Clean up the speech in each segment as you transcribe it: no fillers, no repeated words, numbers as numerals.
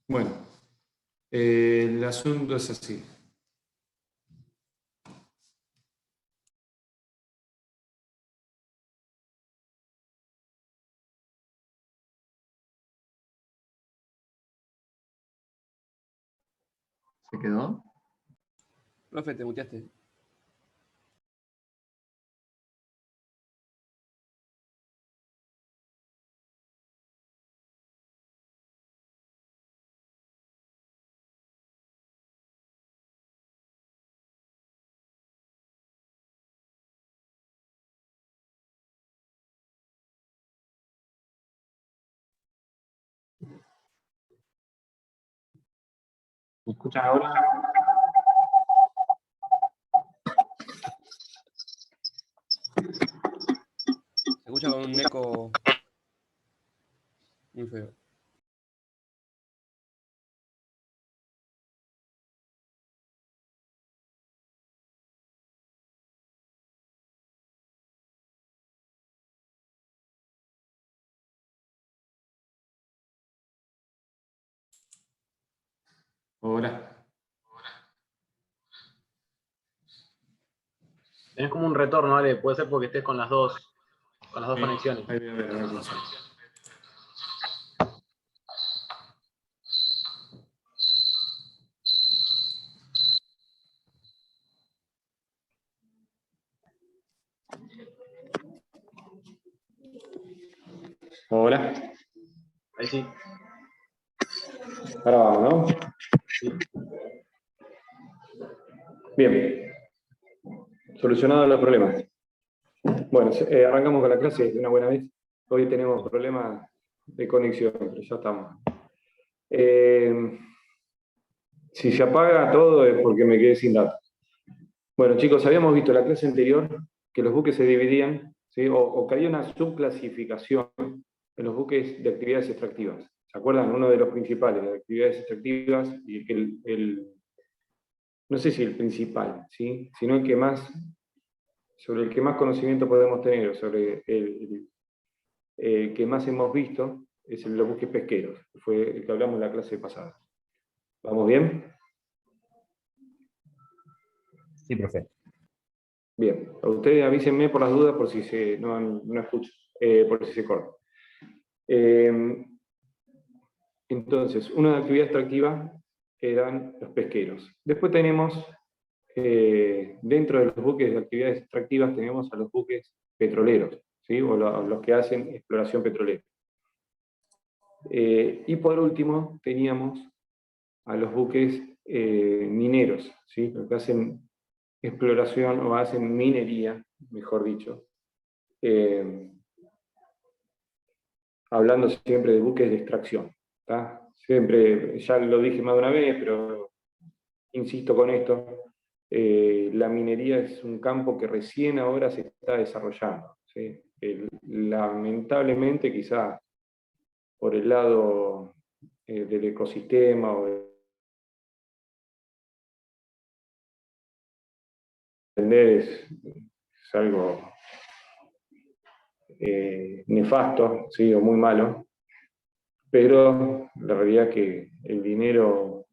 Bueno, el asunto es así. ¿Se quedó? Profe, te muteaste. ¿Me escuchan ahora? Se escucha con un eco muy feo. Hola. Tenés como un retorno, ¿vale? Puede ser porque estés con las dos conexiones. Ahí voy a ver qué pasa. Hola. Ahí sí. Ahora vamos, ¿no? Bien. Solucionado los problemas. Bueno, arrancamos con la clase de una buena vez. Hoy tenemos problemas de conexión, pero ya estamos. Si se apaga todo es porque me quedé sin datos. Bueno, chicos, habíamos visto en la clase anterior que los buques se dividían, ¿sí? o que había una subclasificación en los buques de actividades extractivas. ¿Se acuerdan? Uno de los principales de actividades extractivas, y no sé si el principal, ¿sí? Sino el que más, sobre el que más conocimiento podemos tener, o sobre el que más hemos visto, es el de los buques pesqueros, que fue el que hablamos en la clase pasada. ¿Vamos bien? Sí, profe. Bien, a ustedes avísenme por las dudas por si no escucho, por si se corta. Entonces, una actividad extractiva eran los pesqueros. Después tenemos, dentro de los buques de actividades extractivas, tenemos a los buques petroleros, ¿sí? o los que hacen exploración petrolera. Y por último, teníamos a los buques mineros, ¿sí? Los que hacen exploración o hacen minería, mejor dicho. Hablando siempre de buques de extracción. ¿Tá? Siempre, ya lo dije más de una vez, pero insisto con esto, la minería es un campo que recién ahora se está desarrollando. ¿Sí? Lamentablemente, quizás por el lado del ecosistema o de entender es algo nefasto, ¿sí? o muy malo, pero la realidad es que el dinero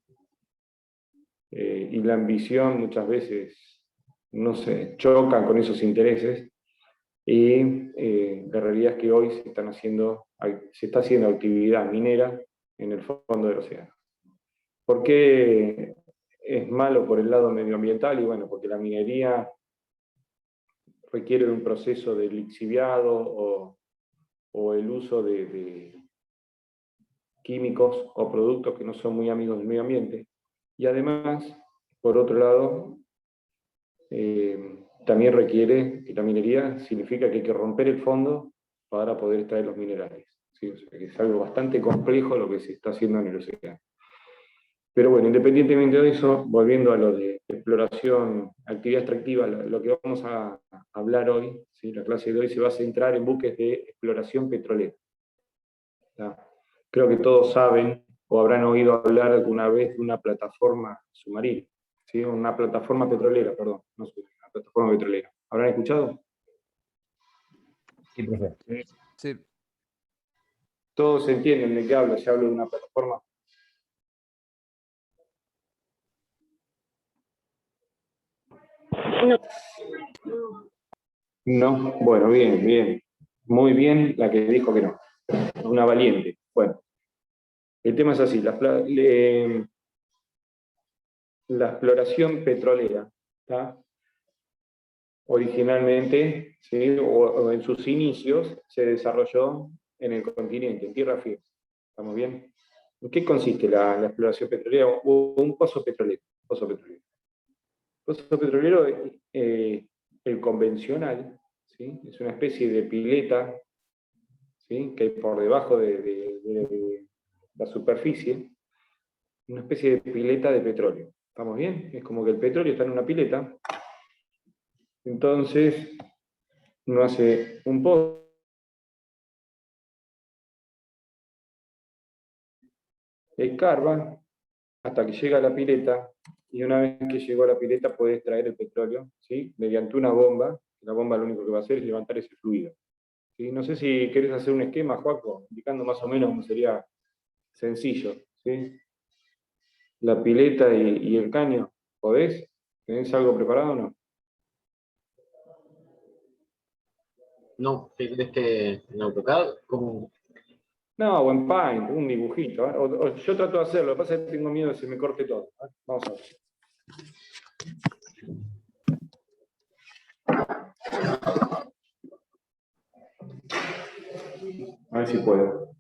y la ambición muchas veces no se chocan con esos intereses y la realidad es que hoy se está haciendo actividad minera en el fondo del océano. ¿Por qué es malo por el lado medioambiental? Y bueno, porque la minería requiere de un proceso de lixiviado o el uso de químicos o productos que no son muy amigos del medio ambiente. Y además, por otro lado, también requiere, que la minería significa que hay que romper el fondo para poder extraer los minerales. ¿Sí? O sea, que es algo bastante complejo lo que se está haciendo en el océano. Pero bueno, independientemente de eso, volviendo a lo de exploración, actividad extractiva, lo que vamos a hablar hoy, ¿sí? La clase de hoy se va a centrar en buques de exploración petrolera. ¿Tá? Creo que todos saben o habrán oído hablar alguna vez de una plataforma submarina, ¿sí? Una plataforma petrolera, perdón, no submarina, una plataforma petrolera. ¿Habrán escuchado? Sí, profe. Sí. Todos entienden de qué hablo, se habla de una plataforma. No, bueno, bien, bien. Muy bien la que dijo que no. Una valiente. Bueno, el tema es así. La exploración petrolera, ¿tá? Originalmente, ¿sí? o en sus inicios, se desarrolló en el continente, en tierra firme. ¿Estamos bien? ¿En qué consiste la exploración petrolera? O un pozo petrolero. Pozo petrolero. Pozo petrolero, el convencional, ¿sí? Es una especie de pileta, ¿sí? Que hay por debajo de la superficie, una especie de pileta de petróleo. ¿Estamos bien? Es como que el petróleo está en una pileta, entonces uno hace un pozo, escarba hasta que llega a la pileta, y una vez que llegó a la pileta puede extraer el petróleo, ¿sí? Mediante una bomba. La bomba lo único que va a hacer es levantar ese fluido. ¿Sí? No sé si querés hacer un esquema, Joaco, indicando más o menos cómo sería sencillo. ¿Sí? La pileta y el caño, ¿podés? ¿Tenés algo preparado o no? No, en AutoCAD, como No, o en Paint, un dibujito. ¿Eh? O yo trato de hacerlo, lo que pasa es que tengo miedo de que se me corte todo. ¿Eh? Vamos a ver. A ver si puedo.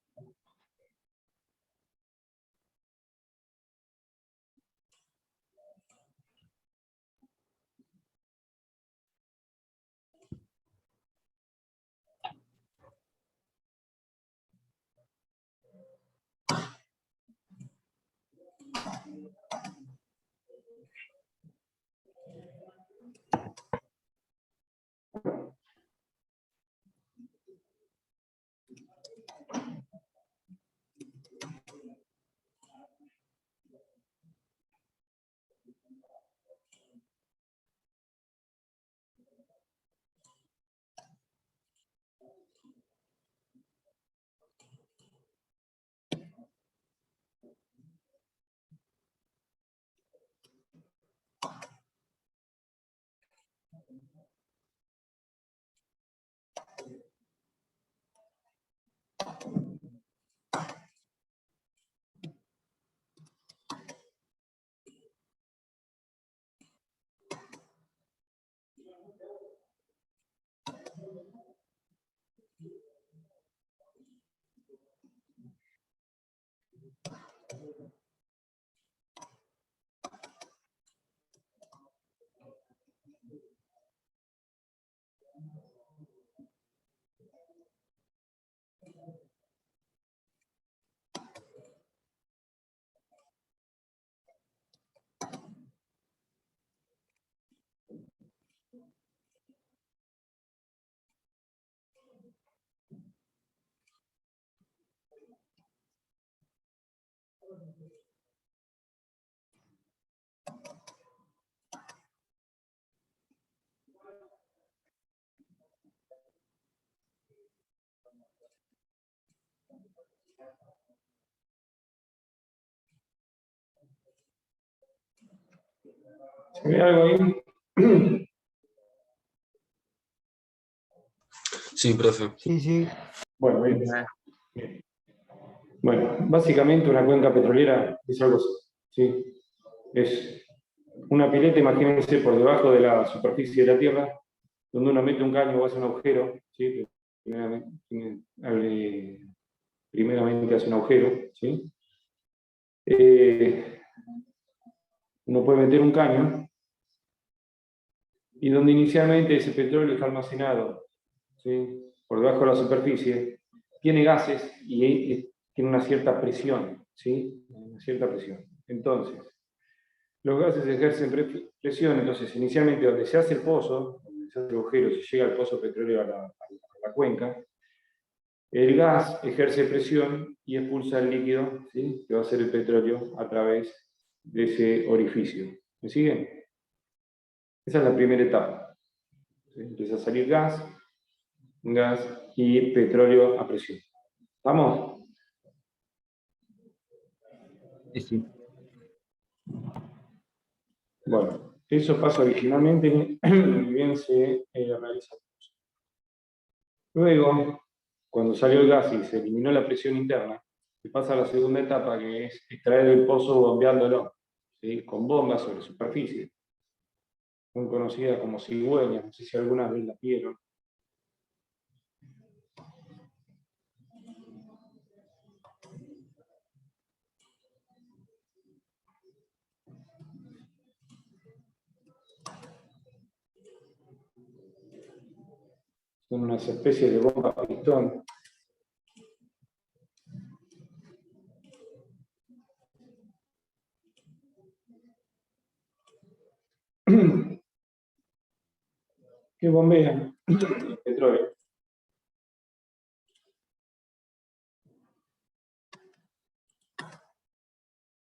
¿Se ve algo ahí? Sí, profe. Sí, sí. Bueno, bien. Bien. Bueno, básicamente una cuenca petrolera es algo así. ¿Sí? Es una pileta, imagínense, por debajo de la superficie de la Tierra, donde uno mete un caño o hace un agujero. ¿Sí? Primeramente hace un agujero. ¿Sí? Uno puede meter un caño y donde inicialmente ese petróleo está almacenado, ¿sí? Por debajo de la superficie, tiene gases y tiene una cierta presión, ¿sí? Una cierta presión. Entonces, los gases ejercen presión, entonces inicialmente donde se hace el pozo, donde se hace el agujero, se llega al pozo petrolero a la cuenca, el gas ejerce presión y expulsa el líquido, ¿sí? Que va a ser el petróleo a través de ese orificio. ¿Me siguen? Esa es la primera etapa. ¿Sí? Empieza a salir gas y petróleo a presión. ¿Estamos? Sí, sí. Bueno, Eso pasa originalmente y bien se realiza. Luego, cuando salió el gas y se eliminó la presión interna, se pasa a la segunda etapa, que es extraer el pozo bombeándolo, ¿sí? Con bombas sobre superficie, muy conocida como cigüeña, no sé si alguna vez la vieron. Son unas especies de bombas pistón. Que bombean el petróleo.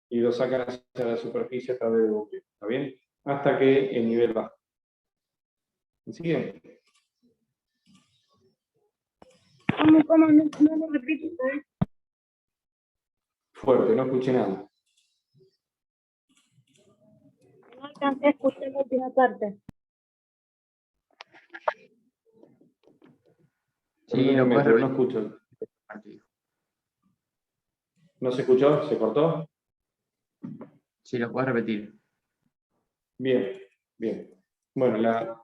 Y lo sacan hacia la superficie a través de bombeo, ¿está bien? Hasta que el nivel baja. ¿Me siguen? ¿Cómo? No lo repites, ¿sabes? Fuerte, no escuché nada. No alcancé a escuchar la última parte. Sí, lo Perdónenme, puedes pero no repetir. escucho. ¿No se escuchó? ¿Se cortó? Sí, lo puedes repetir. Bien, bien. Bueno,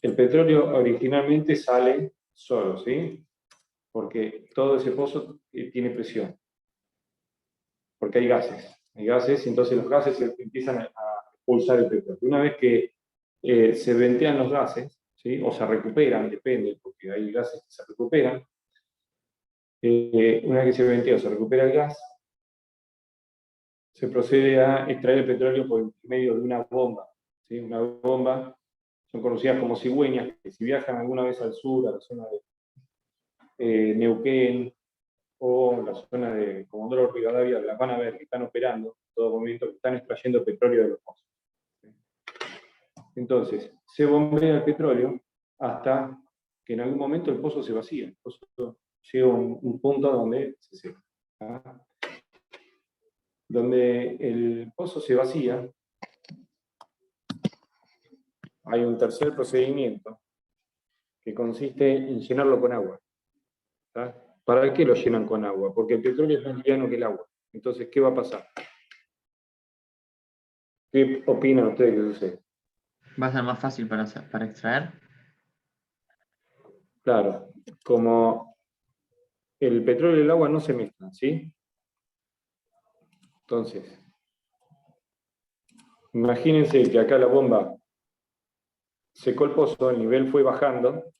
el petróleo originalmente sale solo, ¿sí? Porque todo ese pozo tiene presión. Porque hay gases. Hay gases, y entonces los gases empiezan a expulsar el petróleo. Una vez que se ventean los gases, ¿sí? O se recuperan, depende, porque hay gases que se recuperan. Una vez que se ventea o se recupera el gas, se procede a extraer el petróleo por medio de una bomba, ¿sí? Una bomba, son conocidas como cigüeñas, que si viajan alguna vez al sur, a la zona de Neuquén, o la zona de Comodoro Rivadavia, las van a ver que están operando en todo momento, que están extrayendo petróleo de los pozos. Entonces, se bombea el petróleo hasta que en algún momento el pozo se vacía. El pozo llega a un punto donde se seca. ¿Ah? Donde el pozo se vacía, hay un tercer procedimiento que consiste en llenarlo con agua. ¿Tá? ¿Para qué lo llenan con agua? Porque el petróleo es más liviano que el agua. Entonces, ¿qué va a pasar? ¿Qué opinan ustedes que sucede? ¿Va a ser más fácil para extraer? Claro, como el petróleo y el agua no se mezclan, ¿sí? Entonces, imagínense que acá la bomba secó el pozo, el nivel fue bajando,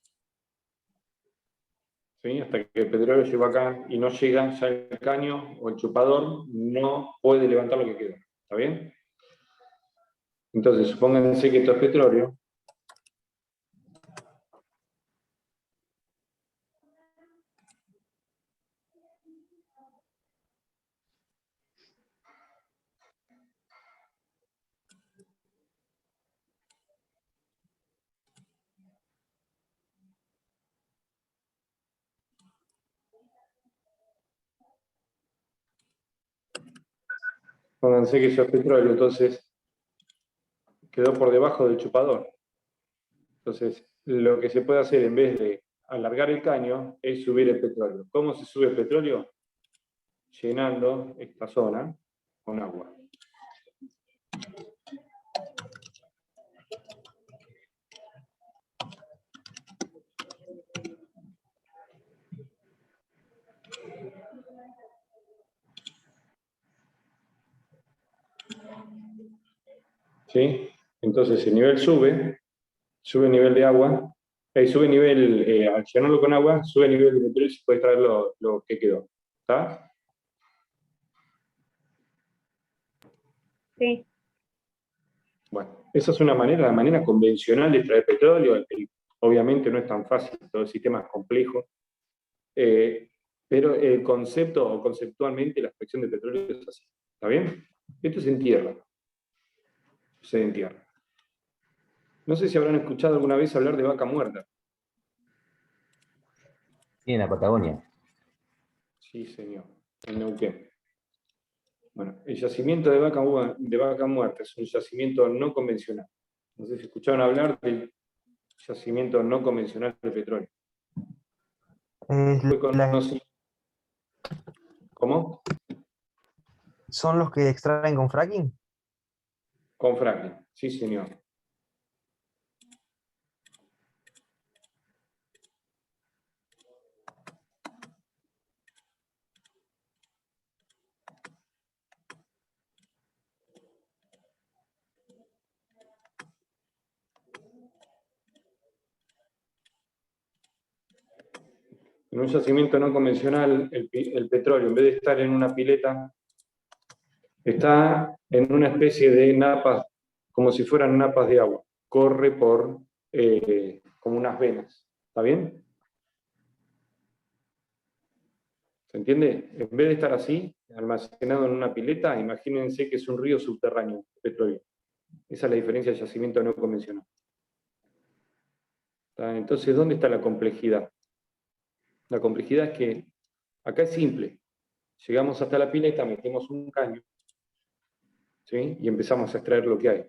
¿sí? Hasta que el petróleo llegó acá y no llega, ya el caño o el chupador no puede levantar lo que queda. ¿Está bien? Entonces, supónganse que esto es petróleo. Supónganse que eso es petróleo, entonces quedó por debajo del chupador. Entonces, lo que se puede hacer en vez de alargar el caño es subir el petróleo. ¿Cómo se sube el petróleo? Llenando esta zona con agua. ¿Sí? Entonces el nivel sube el nivel de agua, sube el nivel, al llenarlo con agua, sube el nivel de petróleo y se puede extraer lo que quedó. ¿Está? Sí. Bueno, esa es una manera, la manera convencional de extraer petróleo. Obviamente no es tan fácil, todo el sistema es complejo, pero el concepto o conceptualmente la extracción de petróleo es así. ¿Está bien? Esto se entierra. Se entierra. No sé si habrán escuchado alguna vez hablar de vaca muerta. Sí, en la Patagonia. Sí, señor, en Neuquén. Bueno, el yacimiento de vaca muerta es un yacimiento no convencional. No sé si escucharon hablar del yacimiento no convencional de petróleo. Fue conocido. ¿Cómo? ¿Son los que extraen con fracking? Con fracking, sí señor. En un yacimiento no convencional, el petróleo, en vez de estar en una pileta, está en una especie de napas, como si fueran napas de agua. Corre por como unas venas. ¿Está bien? ¿Se entiende? En vez de estar así, almacenado en una pileta, imagínense que es un río subterráneo de petróleo. Esa es la diferencia del yacimiento no convencional. ¿Está? Entonces, ¿dónde está la complejidad? La complejidad es que acá es simple. Llegamos hasta la pileta, metemos un caño, ¿sí? Y empezamos a extraer lo que hay.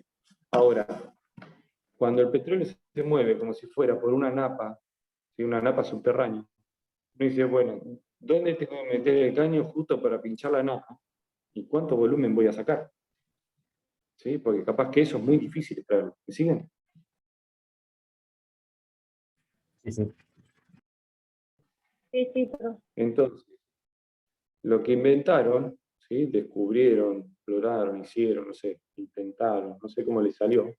Ahora, cuando el petróleo se mueve como si fuera por una napa, ¿sí? Una napa subterránea, uno dice, bueno, ¿dónde tengo que meter el caño justo para pinchar la napa? ¿Y cuánto volumen voy a sacar? ¿Sí? Porque capaz que eso es muy difícil extraerlo. ¿Me siguen? Sí, sí. Sí, profe. Entonces, lo que inventaron, ¿sí? Descubrieron, exploraron, hicieron, no sé, intentaron, no sé cómo les salió,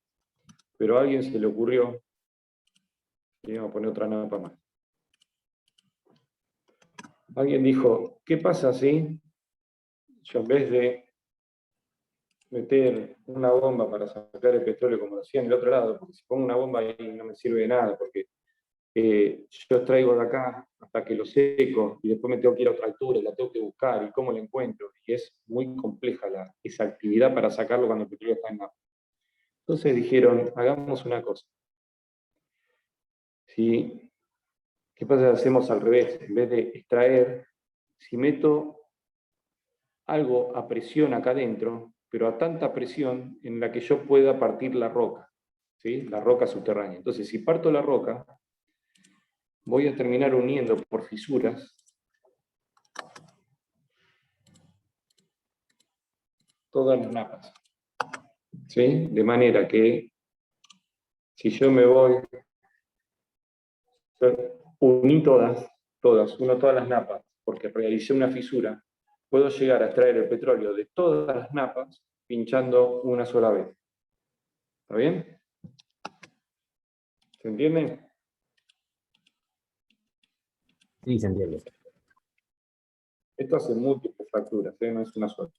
pero a alguien se le ocurrió, y vamos a poner otra napa más. Alguien dijo, ¿qué pasa si yo en vez de meter una bomba para sacar el petróleo como lo hacían del otro lado, porque si pongo una bomba ahí no me sirve de nada, porque yo traigo de acá hasta que lo seco y después me tengo que ir a otra altura y la tengo que buscar y cómo la encuentro, y es muy compleja esa actividad para sacarlo cuando el petróleo está en agua. Entonces dijeron, hagamos una cosa. ¿Sí? ¿Qué pasa si hacemos al revés? En vez de extraer, si meto algo a presión acá adentro, pero a tanta presión en la que yo pueda partir la roca, ¿sí? La roca subterránea. Entonces, si parto la roca, voy a terminar uniendo por fisuras todas las napas, ¿sí? De manera que si yo me voy, uní uno todas las napas, porque realicé una fisura, puedo llegar a extraer el petróleo de todas las napas pinchando una sola vez. ¿Está bien? ¿Se entiende? Sí, se entiende. Esto hace múltiples fracturas, no es una sola.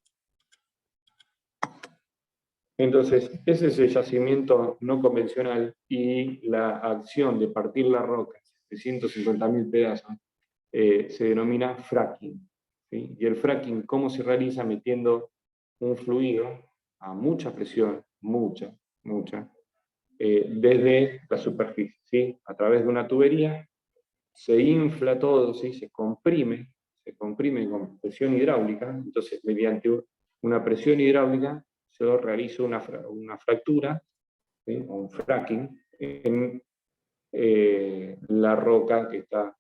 Entonces, ese es el yacimiento no convencional y la acción de partir la roca de 150.000 pedazos se denomina fracking. ¿Sí? Y el fracking, ¿cómo se realiza? Metiendo un fluido a mucha presión, mucha, desde la superficie, ¿sí? A través de una tubería, se infla todo, ¿sí? Se comprime con presión hidráulica, entonces mediante una presión hidráulica yo realizo una fractura, ¿sí? O un fracking, en la roca que está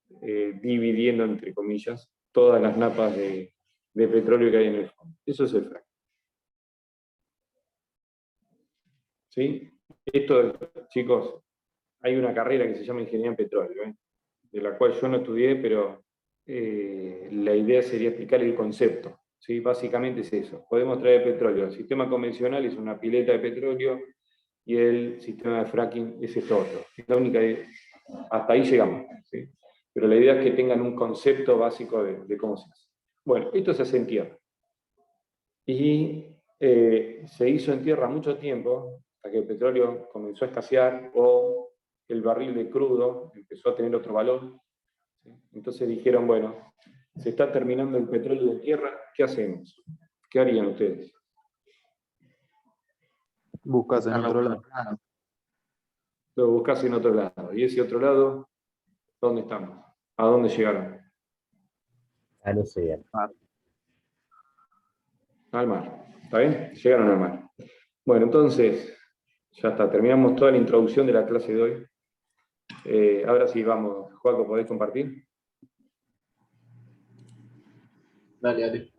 dividiendo, entre comillas, todas las napas de petróleo que hay en el fondo. Eso es el fracking. ¿Sí? Esto, chicos, hay una carrera que se llama Ingeniería en Petróleo, de la cual yo no estudié, pero la idea sería explicar el concepto. ¿Sí? Básicamente es eso. Podemos traer petróleo. El sistema convencional es una pileta de petróleo y el sistema de fracking es esto otro. Es la única, hasta ahí llegamos. ¿Sí? Pero la idea es que tengan un concepto básico de cómo se hace. Bueno, esto se hace en tierra. Y se hizo en tierra mucho tiempo, hasta que el petróleo comenzó a escasear o el barril de crudo empezó a tener otro valor. ¿Sí? Entonces dijeron, bueno, se está terminando el petróleo de tierra, ¿qué hacemos? ¿Qué harían ustedes? Buscas en Buscarlo otro por lado. otro lado. Lo buscás en otro lado. ¿Y ese otro lado, dónde estamos? ¿A dónde llegaron? Al océano. Al mar. ¿Está bien? Llegaron al mar. Bueno, entonces, Ya está, terminamos toda la introducción de la clase de hoy. Ahora sí, vamos. Joaco, ¿podés compartir? Dale, dale.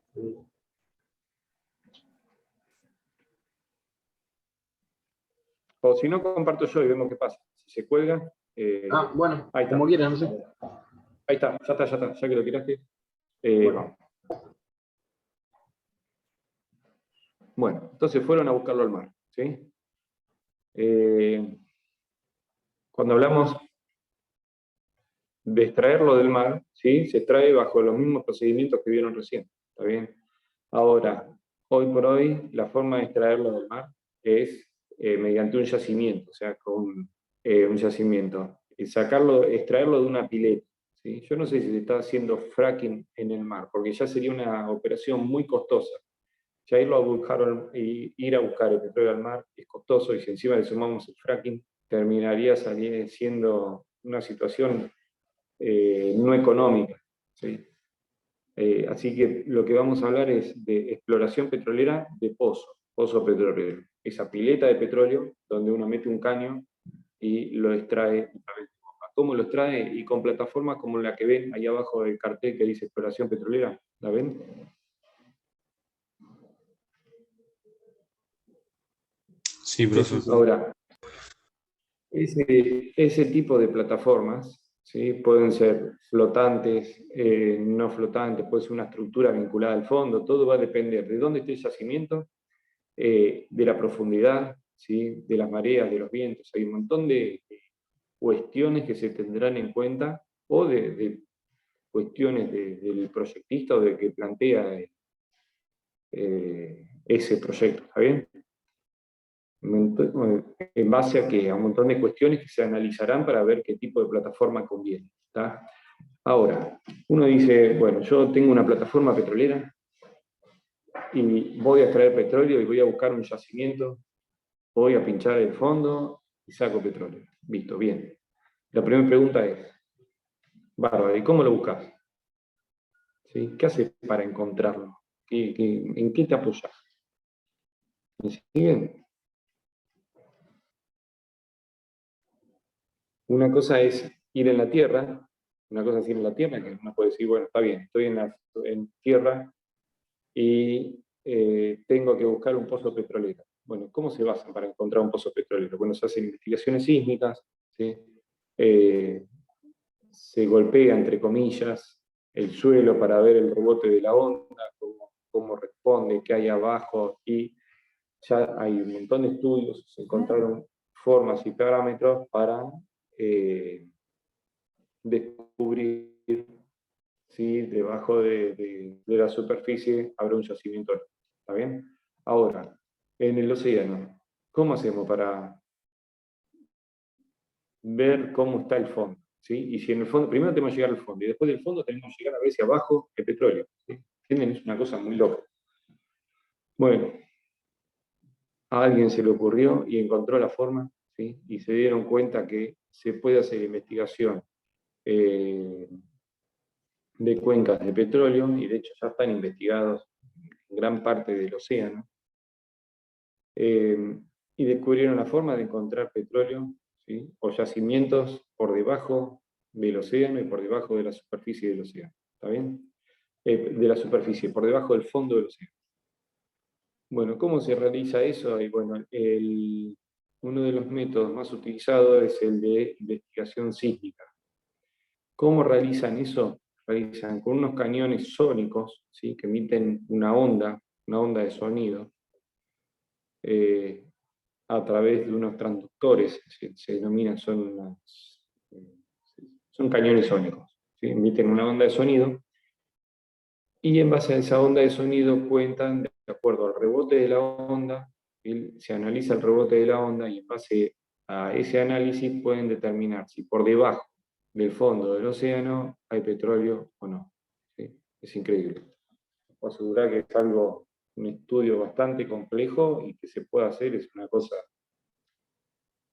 O si no, comparto yo y vemos qué pasa. Si se cuelga... Ah, bueno, ahí está. como quieras, no sé. Ahí está, ya está, ya que lo tiraste. Bueno. Vamos. Bueno, entonces fueron a buscarlo al mar, ¿sí? Cuando hablamos de extraerlo del mar, ¿sí? Se extrae bajo los mismos procedimientos que vieron recién, ¿está bien? Ahora, hoy por hoy, la forma de extraerlo del mar es mediante un yacimiento, o sea, con un yacimiento. Y sacarlo, extraerlo de una pileta, ¿sí? Yo no sé si se está haciendo fracking en el mar, porque ya sería una operación muy costosa. Ya ir a buscar el petróleo al mar es costoso, y si encima le sumamos el fracking, terminaría siendo una situación no económica, ¿sí? Así que lo que vamos a hablar es de exploración petrolera de pozo petrolero. Esa pileta de petróleo donde uno mete un caño y lo extrae a través de bomba. ¿Cómo lo extrae? Y con plataformas como la que ven ahí abajo del cartel que dice exploración petrolera. ¿La ven? Sí, profe. Ahora, ese tipo de plataformas, ¿sí? Pueden ser flotantes, no flotantes, puede ser una estructura vinculada al fondo, todo va a depender de dónde esté el yacimiento, de la profundidad, ¿sí? De las mareas, de los vientos. Hay un montón de cuestiones que se tendrán en cuenta, o de cuestiones del proyectista o del que plantea ese proyecto, ¿está bien? En base a un montón de cuestiones que se analizarán para ver qué tipo de plataforma conviene, ¿está? Ahora, uno dice, bueno, yo tengo una plataforma petrolera y voy a extraer petróleo y voy a buscar un yacimiento, voy a pinchar el fondo y saco petróleo. Listo, bien. La primera pregunta es, bárbaro, ¿y cómo lo buscas? ¿Sí? ¿Qué haces para encontrarlo? ¿En qué te apoyas? ¿Me siguen? Una cosa es ir en la tierra, una cosa es ir en la tierra, que uno puede decir, bueno, está bien, estoy en tierra y tengo que buscar un pozo petrolero. Bueno, ¿cómo se basan para encontrar un pozo petrolero? Bueno, se hacen investigaciones sísmicas, ¿sí? Se golpea, entre comillas, el suelo para ver el rebote de la onda, cómo responde, qué hay abajo, y ya hay un montón de estudios, se encontraron formas y parámetros para descubrir si debajo de la superficie habrá un yacimiento. ¿Está bien? Ahora, en el océano, ¿cómo hacemos para ver cómo está el fondo? ¿Sí? Y si en el fondo, primero tenemos que llegar al fondo, y después del fondo tenemos que llegar a ver si abajo el petróleo. ¿Sí? ¿Entienden? Es una cosa muy loca. Bueno, a alguien se le ocurrió y encontró la forma, ¿sí? Y se dieron cuenta que se puede hacer investigación de cuencas de petróleo, y de hecho ya están investigados en gran parte del océano, y descubrieron la forma de encontrar petróleo, ¿sí? O yacimientos por debajo del océano y por debajo de la superficie del océano. ¿Está bien? De la superficie, por debajo del fondo del océano. Bueno, ¿cómo se realiza eso? Y bueno, uno de los métodos más utilizados es el de investigación sísmica. ¿Cómo realizan eso? Realizan con unos cañones sónicos, ¿sí? Que emiten una onda de sonido, a través de unos transductores, se denominan, son cañones sónicos, ¿sí? Emiten una onda de sonido, y en base a esa onda de sonido cuentan, de acuerdo al rebote de la onda, se analiza el rebote de la onda, y en base a ese análisis pueden determinar si por debajo del fondo del océano hay petróleo o no. ¿Sí? Es increíble. Puedo asegurar que es un estudio bastante complejo, y que se puede hacer, es una cosa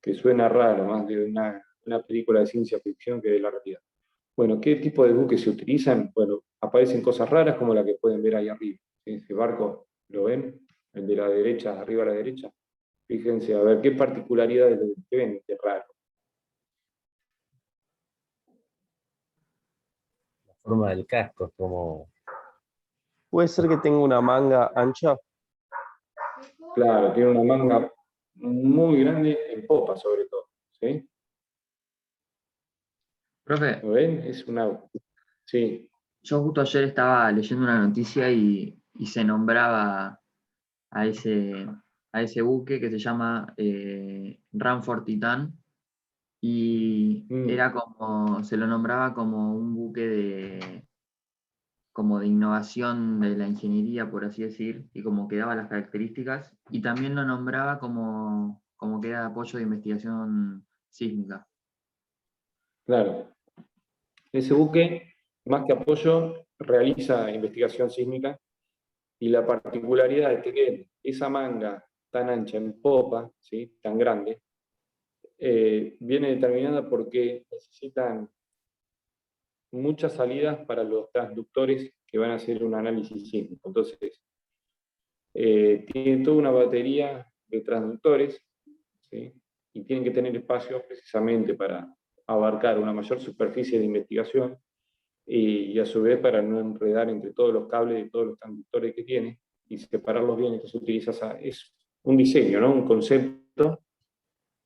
que suena raro, más de una película de ciencia ficción que de la realidad. Bueno, ¿qué tipo de buques se utilizan? Bueno, aparecen cosas raras como la que pueden ver ahí arriba. ¿Sí? Ese barco, ¿lo ven? El de la derecha, arriba a la derecha. Fíjense, a ver qué particularidades ven de raro. La forma del casco es como. Puede ser que tenga una manga ancha. Claro, tiene una manga muy grande en popa, sobre todo. ¿Sí? Profe, ¿Lo ven? Es una... Sí, yo justo ayer estaba leyendo una noticia y se nombraba a ese buque que se llama Ranford Titan, y era como, se lo nombraba como un buque como de innovación de la ingeniería, por así decir, y como que daba las características, y también lo nombraba como que era de apoyo de investigación sísmica. claro. Ese buque, más que apoyo, realiza investigación sísmica y la particularidad de tener esa manga tan ancha en popa, ¿sí? Tan grande, viene determinada porque necesitan muchas salidas para los transductores que van a hacer un análisis sísmico. Entonces, tienen toda una batería de transductores, ¿sí? Y tienen que tener espacio precisamente para abarcar una mayor superficie de investigación y a su vez para no enredar entre todos los cables de todos los transductores que tiene y separarlos bien. Entonces es un diseño, ¿no? Un concepto.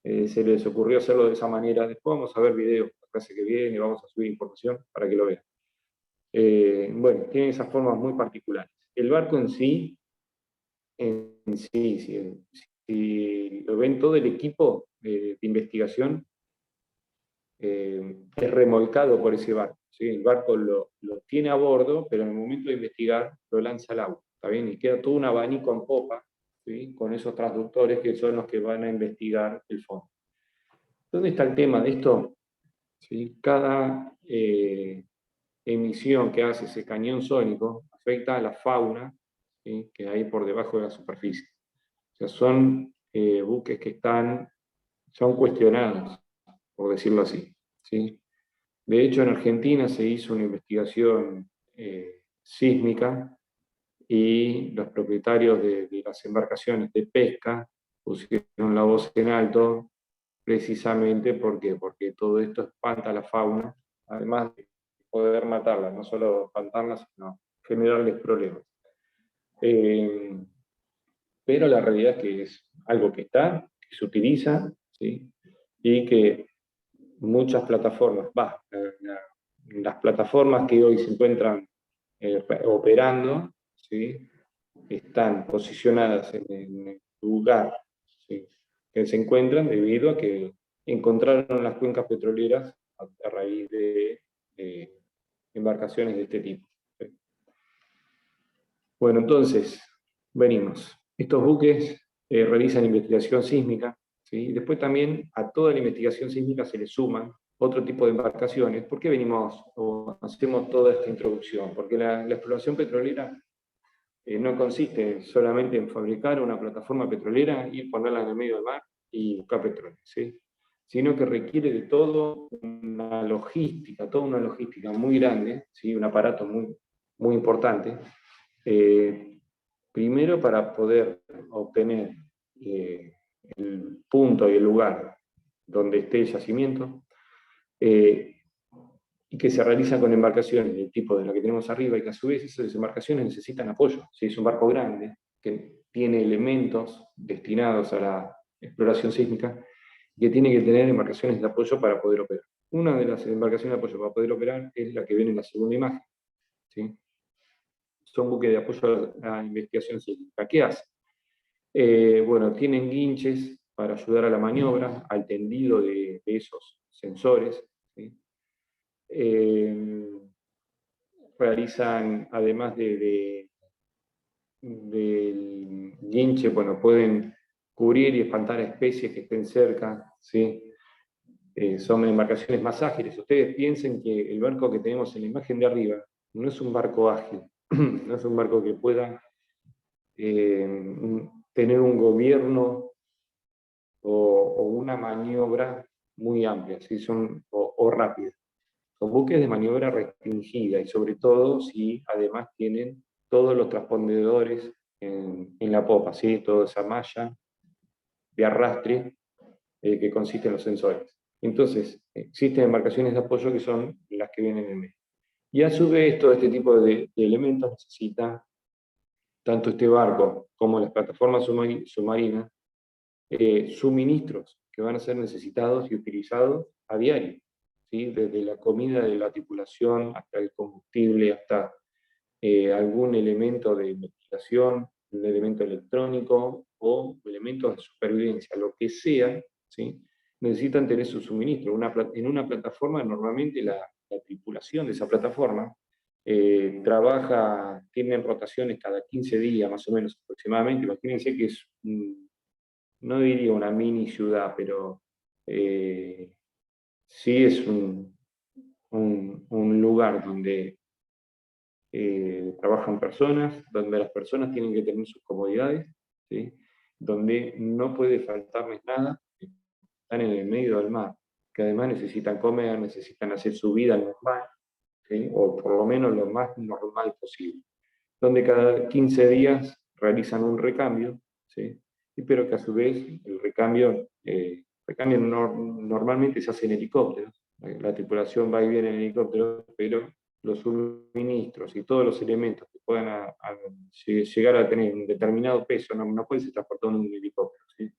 Se les ocurrió hacerlo de esa manera. Después vamos a ver videos la clase que viene, vamos a subir información para que lo vean. Bueno, tiene esas formas muy particulares. El barco en sí, si lo ven, todo el equipo de investigación es remolcado por ese barco, ¿sí? El barco lo tiene a bordo, pero en el momento de investigar lo lanza al agua, ¿está bien? Y queda todo un abanico en popa, ¿sí? Con esos transductores que son los que van a investigar el fondo. ¿Dónde está el tema de esto? ¿Sí? Cada emisión que hace ese cañón sónico afecta a la fauna, ¿sí? Que hay por debajo de la superficie. O sea, son buques que son cuestionados, por decirlo así, ¿sí? De hecho, en Argentina se hizo una investigación sísmica y los propietarios de las embarcaciones de pesca pusieron la voz en alto precisamente porque todo esto espanta a la fauna, además de poder matarla, no solo espantarla, sino generarles problemas. Pero la realidad es que es algo que está, que se utiliza, ¿sí? Y que muchas plataformas, las plataformas que hoy se encuentran operando, ¿sí? Están posicionadas en el lugar, ¿sí? Que se encuentran debido a que encontraron las cuencas petroleras a raíz de embarcaciones de este tipo, ¿sí? Bueno, entonces, venimos. Estos buques realizan investigación sísmica, ¿sí? Después también a toda la investigación sísmica se le suman otro tipo de embarcaciones. ¿Por qué venimos o hacemos toda esta introducción? Porque la exploración petrolera no consiste solamente en fabricar una plataforma petrolera y ponerla en el medio del mar y buscar petróleo, ¿sí? Sino que requiere de toda una logística muy grande, ¿sí? Un aparato muy, muy importante. Primero para poder obtener el punto y el lugar donde esté el yacimiento, y que se realiza con embarcaciones del tipo de la que tenemos arriba, y que a su vez esas embarcaciones necesitan apoyo. Si es un barco grande, que tiene elementos destinados a la exploración sísmica, que tiene que tener embarcaciones de apoyo para poder operar. Una de las embarcaciones de apoyo para poder operar es la que ven en la segunda imagen, ¿sí? Son buques de apoyo a la investigación sísmica. ¿Qué hacen? Bueno, tienen guinches para ayudar a la maniobra, al tendido de esos sensores, ¿sí? Realizan, además del guinche, bueno, pueden cubrir y espantar a especies que estén cerca, ¿sí? Son embarcaciones más ágiles. Ustedes piensen que el barco que tenemos en la imagen de arriba no es un barco ágil, no es un barco que pueda tener un gobierno o una maniobra muy amplia, ¿sí? O rápida. Son buques de maniobra restringida y sobre todo si además tienen todos los transpondedores en la popa, ¿sí? Toda esa malla de arrastre que consiste en los sensores. Entonces, existen embarcaciones de apoyo que son las que vienen en el medio. Y a su vez, todo este tipo de elementos necesita tanto este barco como las plataformas submarinas, suministros que van a ser necesitados y utilizados a diario, ¿sí? Desde la comida de la tripulación hasta el combustible, hasta algún elemento de investigación, un elemento electrónico o elementos de supervivencia, lo que sea, ¿sí? Necesitan tener su suministro. En una plataforma, normalmente la tripulación de esa plataforma tienen rotaciones cada 15 días, más o menos aproximadamente. Imagínense que es, no diría una mini ciudad, pero sí es un lugar donde trabajan personas, donde las personas tienen que tener sus comodidades, ¿sí? Donde no puede faltarles nada, están en el medio del mar, que además necesitan comer, necesitan hacer su vida normal, ¿sí? O por lo menos lo más normal posible, donde cada 15 días realizan un recambio, ¿sí? Pero que a su vez el recambio normalmente se hace en helicópteros, la tripulación va y viene en helicóptero, pero los suministros y todos los elementos que puedan llegar a tener un determinado peso no pueden ser transportados en un helicóptero, ¿sí?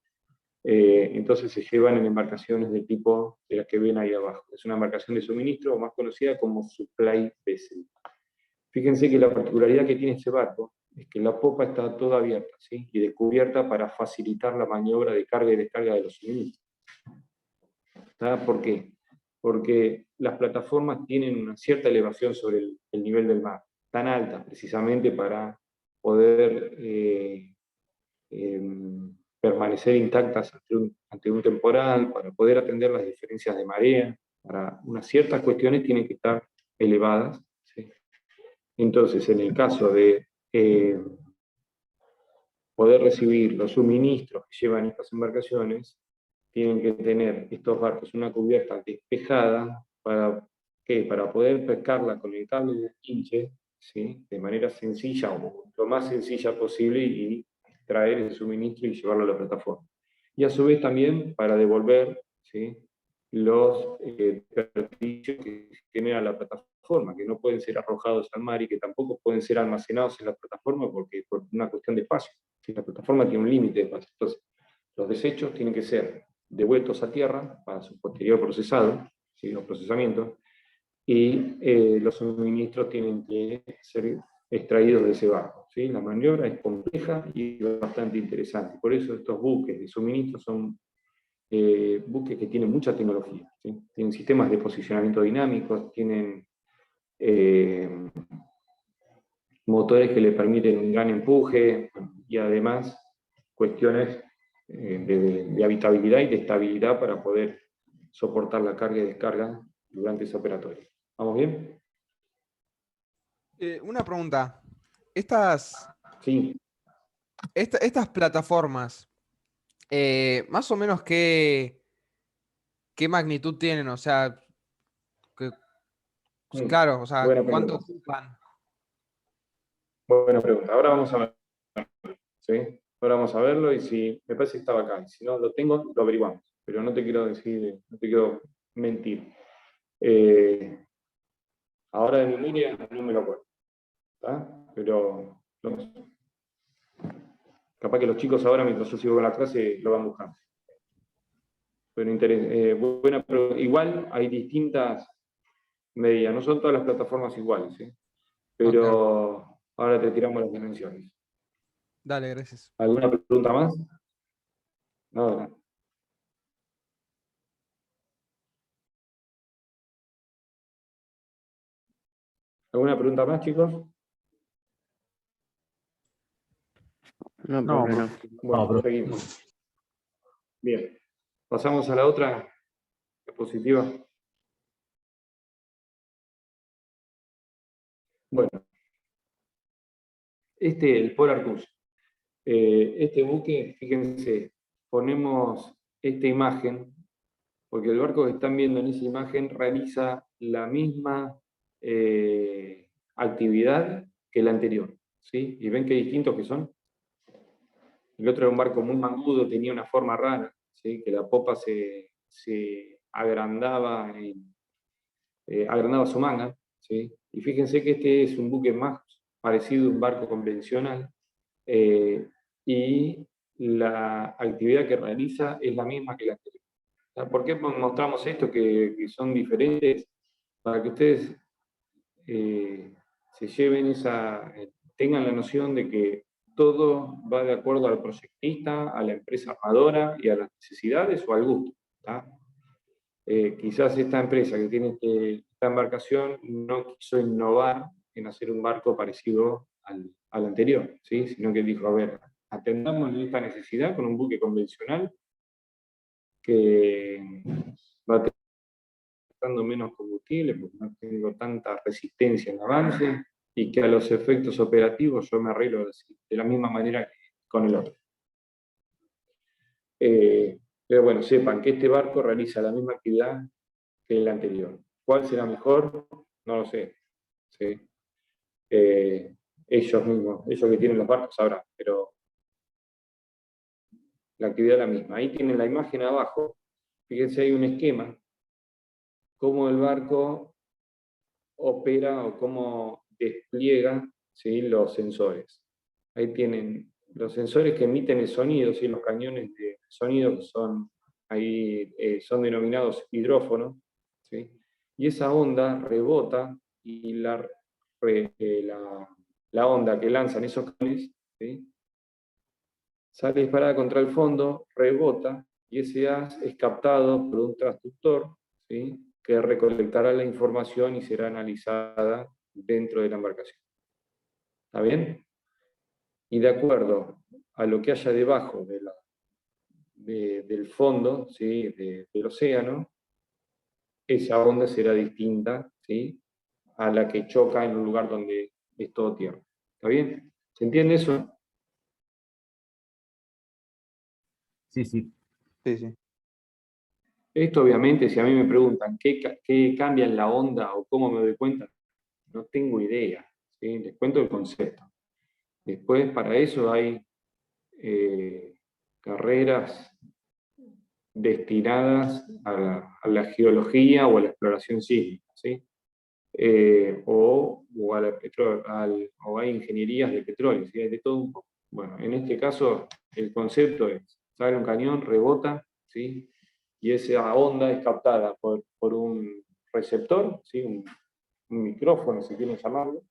Entonces se llevan en embarcaciones del tipo de las que ven ahí abajo. Es una embarcación de suministro más conocida como supply vessel. Fíjense que la particularidad que tiene este barco es que la popa está toda abierta, ¿sí? Y descubierta para facilitar la maniobra de carga y descarga de los suministros. ¿Sabes por qué? Porque las plataformas tienen una cierta elevación sobre el nivel del mar, tan alta precisamente para poder permanecer intactas ante un temporal, para poder atender las diferencias de marea, para unas ciertas cuestiones tienen que estar elevadas, ¿sí? Entonces, en el caso de poder recibir los suministros que llevan estas embarcaciones, tienen que tener estos barcos una cubierta despejada para, ¿qué? Para poder pescarla con el cable de quinche, ¿sí? De manera sencilla o lo más sencilla posible y extraer el suministro y llevarlo a la plataforma. Y a su vez también para devolver, ¿sí? Los desperdicios que genera la plataforma, que no pueden ser arrojados al mar y que tampoco pueden ser almacenados en la plataforma porque por una cuestión de espacio. Si la plataforma tiene un límite de espacio, entonces los desechos tienen que ser devueltos a tierra para su posterior procesado, ¿sí? O procesamiento, y los suministros tienen que ser extraídos de ese barco, ¿sí? La maniobra es compleja y bastante interesante. Por eso estos buques de suministro son buques que tienen mucha tecnología, ¿sí? Tienen sistemas de posicionamiento dinámicos, tienen motores que le permiten un gran empuje y además cuestiones de habitabilidad y de estabilidad para poder soportar la carga y descarga durante ese operatorio. ¿Vamos bien? Una pregunta. Estas Sí. Estas plataformas, más o menos qué magnitud tienen, o sea, claro, o sea, Buena ¿cuánto pregunta. ocupan? Buena pregunta. Ahora vamos a ver. ¿Sí? Ahora vamos a verlo y si me parece que estaba acá. Y si no lo tengo, lo averiguamos. Pero no te quiero decir, no te quiero mentir. Ahora de memoria no me lo acuerdo. ¿Está? Pero capaz que los chicos ahora, mientras yo sigo con la clase, lo van buscando. Pero igual hay distintas medidas. No son todas las plataformas iguales, ¿sí? Pero okay. Ahora te tiramos las dimensiones. Dale, gracias. ¿Alguna pregunta más? No. ¿Alguna pregunta más, chicos? No. Bueno, seguimos. Bien. Pasamos a la otra diapositiva. Bueno. El Polar Cruise. Este buque, fíjense, ponemos esta imagen, porque el barco que están viendo en esa imagen realiza la misma actividad que la anterior, ¿sí? ¿Y ven qué distintos que son? el otro era un barco muy mangudo, tenía una forma rara, ¿sí? Que la popa se agrandaba, agrandaba su manga, ¿sí? Y fíjense que este es un buque más parecido a un barco convencional, y la actividad que realiza es la misma que la anterior. ¿Por qué mostramos esto, que son diferentes? Para que ustedes se lleven tengan la noción de que todo va de acuerdo al proyectista, a la empresa armadora y a las necesidades o al gusto. Quizás esta empresa que tiene esta embarcación no quiso innovar en hacer un barco parecido al anterior, ¿sí? Sino que dijo, a ver, atendamos esta necesidad con un buque convencional que va a tener menos combustible, porque no tengo tanta resistencia en el avance, y que a los efectos operativos yo me arreglo de la misma manera que con el otro. Pero bueno, sepan que este barco realiza la misma actividad que el anterior. ¿Cuál será mejor? No lo sé. ¿Sí? Ellos mismos, ellos que tienen los barcos sabrán, pero la actividad es la misma. Ahí tienen la imagen abajo. Fíjense, hay un esquema, cómo el barco opera o cómo despliega, ¿sí? Los sensores. Ahí tienen los sensores que emiten el sonido, ¿sí? Los cañones de sonido que son, ahí, son denominados hidrófonos, ¿sí? Y esa onda rebota y la onda que lanzan esos cañones, ¿sí? Sale disparada contra el fondo, rebota, y ese haz es captado por un transductor, ¿sí? Que recolectará la información y será analizada dentro de la embarcación. ¿Está bien? Y de acuerdo a lo que haya debajo del fondo, ¿sí? Del océano, esa onda será distinta, ¿sí? A la que choca en un lugar donde es todo tierra. ¿Está bien? ¿Se entiende eso? Sí, sí. Sí, sí. Esto obviamente, si a mí me preguntan qué cambia en la onda o cómo me doy cuenta, no tengo idea, ¿sí? Les cuento el concepto. Después, para eso hay carreras destinadas a la geología o a la exploración sísmica, ¿sí? O hay ingenierías de petróleo, ¿sí? Hay de todo un poco. Bueno, en este caso, el concepto es, sale un cañón, rebota, ¿sí? Y esa onda es captada por un receptor, ¿sí? Un micrófono, si quieren llamarlo,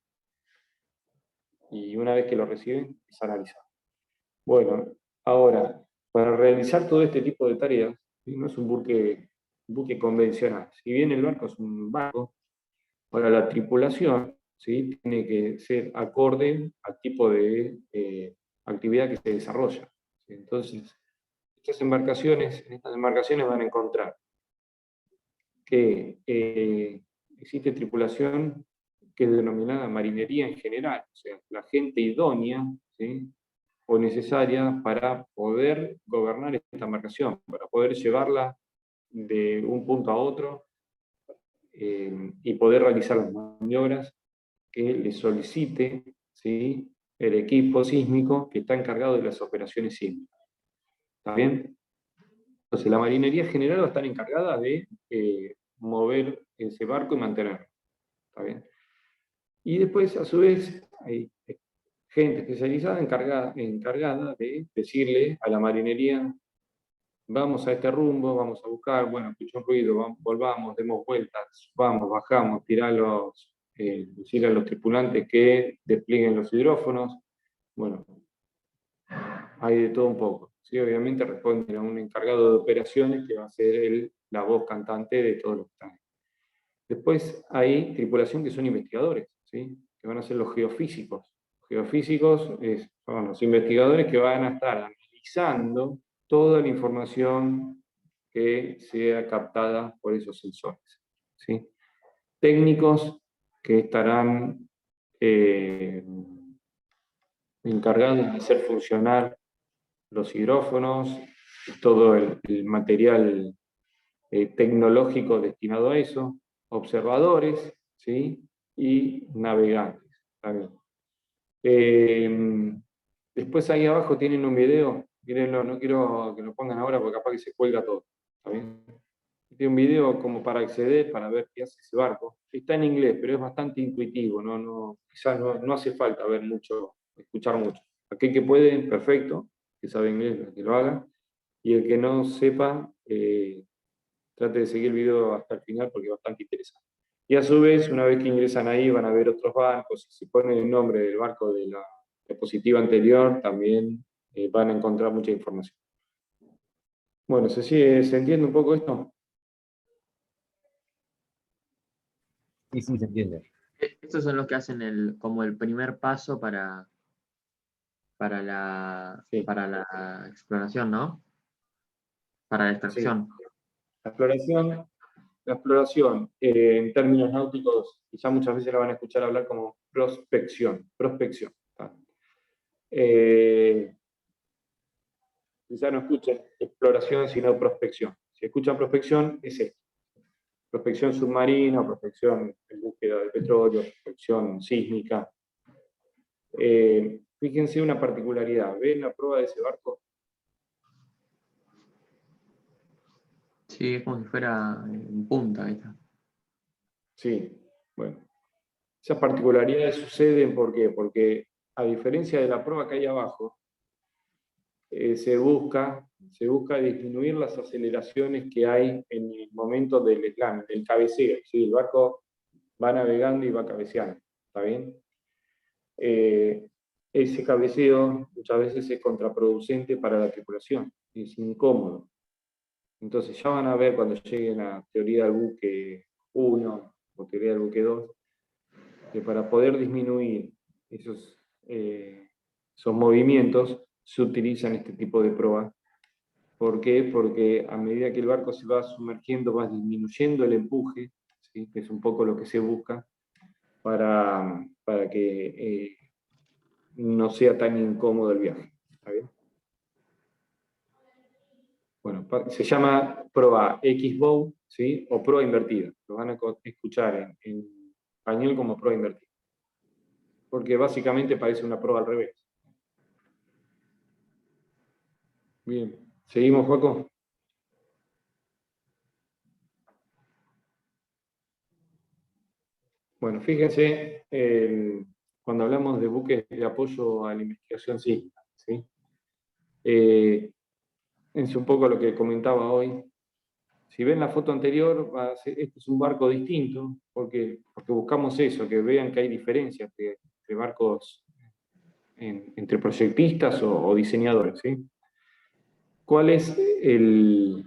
y una vez que lo reciben, es analizado. Bueno, ahora, para realizar todo este tipo de tareas, ¿sí? No es un buque convencional. Si bien el barco es un barco, ahora la tripulación, ¿sí? Tiene que ser acorde al tipo de actividad que se desarrolla, ¿sí? Entonces, en estas embarcaciones van a encontrar que existe tripulación que es denominada marinería en general, o sea, la gente idónea, ¿sí? O necesaria para poder gobernar esta embarcación, para poder llevarla de un punto a otro, y poder realizar las maniobras que le solicite, ¿sí? El equipo sísmico que está encargado de las operaciones sísmicas. ¿Está bien? Entonces, la marinería general va a estar encargada de mover ese barco y mantenerlo. ¿Está bien? Y después, a su vez, hay gente especializada encargada de decirle a la marinería: vamos a este rumbo, vamos a buscar, bueno, escuchó un ruido, volvamos, demos vueltas, vamos, bajamos, decirle a los tripulantes que desplieguen los hidrófonos. Bueno, hay de todo un poco. ¿Sí? Obviamente responden a un encargado de operaciones que va a ser la voz cantante de todos los que están. Después hay tripulación que son investigadores, ¿sí? Que van a ser los geofísicos. Geofísicos son los investigadores que van a estar analizando toda la información que sea captada por esos sensores, ¿sí? Técnicos que estarán encargados de hacer funcionar los hidrófonos, todo el material tecnológico destinado a eso, observadores, ¿sí? Y navegantes también. Después Después ahí abajo tienen un video, mírenlo, no quiero que lo pongan ahora porque capaz que se cuelga todo. ¿Está bien? Tiene un video como para acceder, para ver qué hace ese barco. Está en inglés, pero es bastante intuitivo, quizás no hace falta ver mucho, escuchar mucho. Aquel que puede, perfecto, que sabe inglés, que lo haga. Y el que no sepa, trate de seguir el video hasta el final porque es bastante interesante. Y a su vez, una vez que ingresan ahí, van a ver otros barcos. Si ponen el nombre del barco de la diapositiva anterior, también van a encontrar mucha información. Bueno, ¿se entiende un poco esto? Sí, sí, se entiende. Estos son los que hacen como el primer paso para Sí. la exploración, ¿no? Para la extracción. La exploración en términos náuticos, quizá muchas veces la van a escuchar hablar como prospección. ¿Tá? Quizá no escuchen exploración, sino prospección. Si escuchan prospección, es esto. Prospección submarina, prospección en búsqueda de petróleo, prospección sísmica. Fíjense una particularidad. ¿Ven la prueba de ese barco? Sí, es como si fuera en punta, ¿viste? Sí, bueno. Esas particularidades suceden ¿por qué? Porque a diferencia de la prueba que hay abajo, se busca disminuir las aceleraciones que hay en el momento del slam, del cabeceo. ¿Sí? El barco va navegando y va cabeceando. ¿Está bien? Ese cabeceo muchas veces es contraproducente para la tripulación, es incómodo. Entonces ya van a ver cuando lleguen a teoría del buque 1 o teoría del buque 2, que para poder disminuir esos movimientos se utilizan este tipo de pruebas. ¿Por qué? Porque a medida que el barco se va sumergiendo, va disminuyendo el empuje, ¿sí? Que es un poco lo que se busca para que no sea tan incómodo el viaje. ¿Está bien? Bueno, se llama prueba X-Bow, ¿sí? O prueba invertida. Lo van a escuchar en español como prueba invertida. Porque básicamente parece una prueba al revés. Bien, ¿seguimos, Joaco? Bueno, fíjense, cuando hablamos de buques de apoyo a la investigación sísmica, ¿sí? Es un poco lo que comentaba hoy. Si ven la foto anterior, este es un barco distinto, porque buscamos eso, que vean que hay diferencias entre barcos, entre proyectistas o diseñadores, ¿sí? ¿Cuál es el...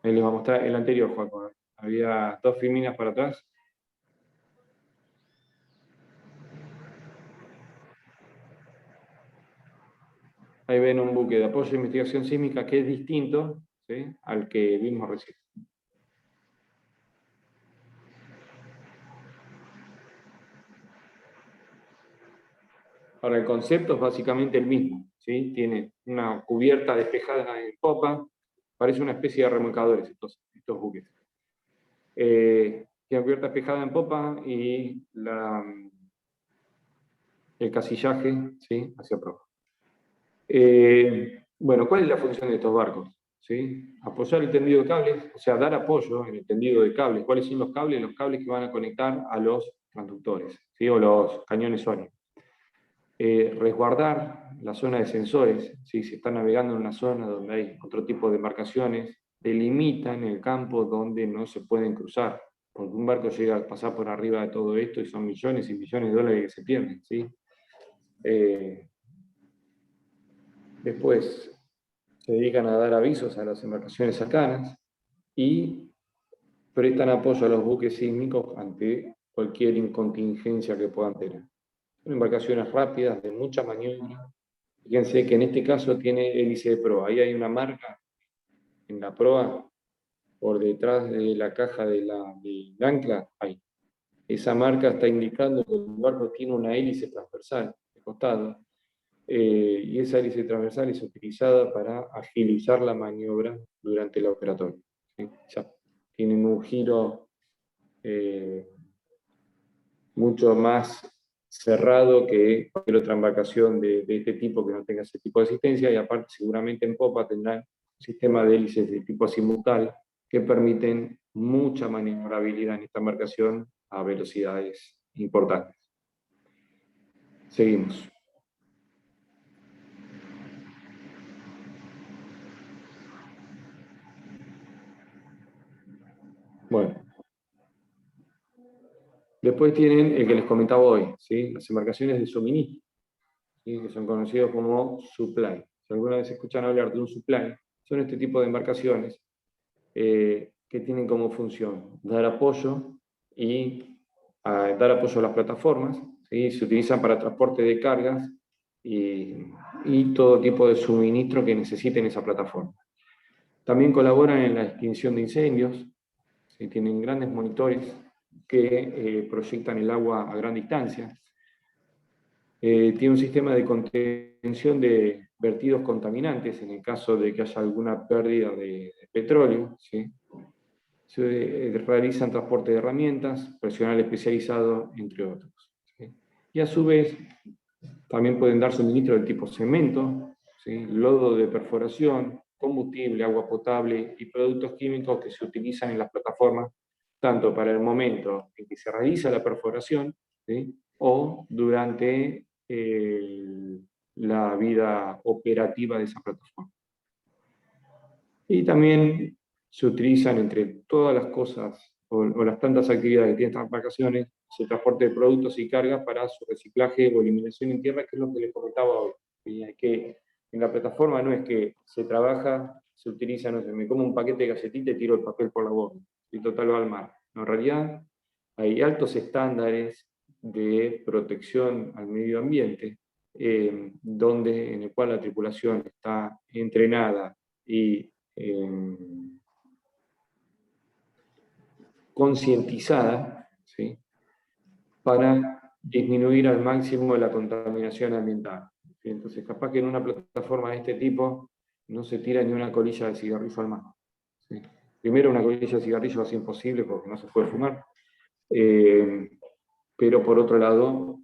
Ahí les voy a mostrar el anterior, Joaco. Había dos filminas para atrás. Ahí ven un buque de apoyo a investigación sísmica que es distinto, ¿sí? Al que vimos recién. Ahora, el concepto es básicamente el mismo, ¿sí? Tiene una cubierta despejada en popa, parece una especie de remolcadores estos buques. Tiene cubierta despejada en popa y el casillaje, ¿sí? Hacia proa. Bueno, ¿cuál es la función de estos barcos? ¿Sí? Apoyar el tendido de cables, o sea, dar apoyo en el tendido de cables. ¿Cuáles son los cables? Los cables que van a conectar a los transductores, ¿sí? O los cañones sónicos. Resguardar la zona de sensores, ¿sí? Si está navegando en una zona donde hay otro tipo de embarcaciones, delimitan el campo donde no se pueden cruzar, porque un barco llega a pasar por arriba de todo esto y son millones y millones de dólares que se pierden, ¿sí? Después se dedican a dar avisos a las embarcaciones cercanas y prestan apoyo a los buques sísmicos ante cualquier incontingencia que puedan tener. Son embarcaciones rápidas, de mucha maniobra. Fíjense que en este caso tiene hélice de proa. Ahí hay una marca en la proa, por detrás de la caja del ancla, ahí. Esa marca está indicando que el barco tiene una hélice transversal de costado. Y esa hélice transversal es utilizada para agilizar la maniobra durante la operatoria. ¿Sí? Ya tienen un giro mucho más cerrado que cualquier otra embarcación de este tipo que no tenga ese tipo de asistencia, y aparte seguramente en popa tendrán un sistema de hélices de tipo azimutal que permiten mucha maniobrabilidad en esta embarcación a velocidades importantes. Seguimos. Bueno. Después tienen el que les comentaba hoy, ¿sí? Las embarcaciones de suministro, ¿sí? Que son conocidos como supply. Si alguna vez escuchan hablar de un supply, son este tipo de embarcaciones que tienen como función dar apoyo dar apoyo a las plataformas, ¿sí? Se utilizan para transporte de cargas y todo tipo de suministro que necesiten esa plataforma. También colaboran en la extinción de incendios, ¿sí? Tienen grandes monitores que proyectan el agua a gran distancia. Tiene un sistema de contención de vertidos contaminantes en el caso de que haya alguna pérdida de petróleo, ¿sí? Se realizan transporte de herramientas, personal especializado, entre otros, ¿sí? Y a su vez, también pueden dar suministro del tipo cemento, ¿sí? Lodo de perforación, combustible, agua potable y productos químicos que se utilizan en las plataformas, tanto para el momento en que se realiza la perforación, ¿sí? O durante la vida operativa de esa plataforma. Y también se utilizan entre todas las cosas o las tantas actividades que tienen estas embarcaciones, el transporte de productos y cargas para su reciclaje o eliminación en tierra, que es lo que les comentaba hoy. Y que en la plataforma no es que se trabaja, se utiliza, no sé, me como un paquete de galletitas y tiro el papel por la boca, y total va al mar. No, en realidad hay altos estándares de protección al medio ambiente, en el cual la tripulación está entrenada y concientizada, ¿sí? Para disminuir al máximo la contaminación ambiental. ¿Sí? Entonces, capaz que en una plataforma de este tipo no se tira ni una colilla de cigarrillo al mar. ¿Sí? Primero, una colilla de cigarrillo es imposible porque no se puede fumar, pero por otro lado,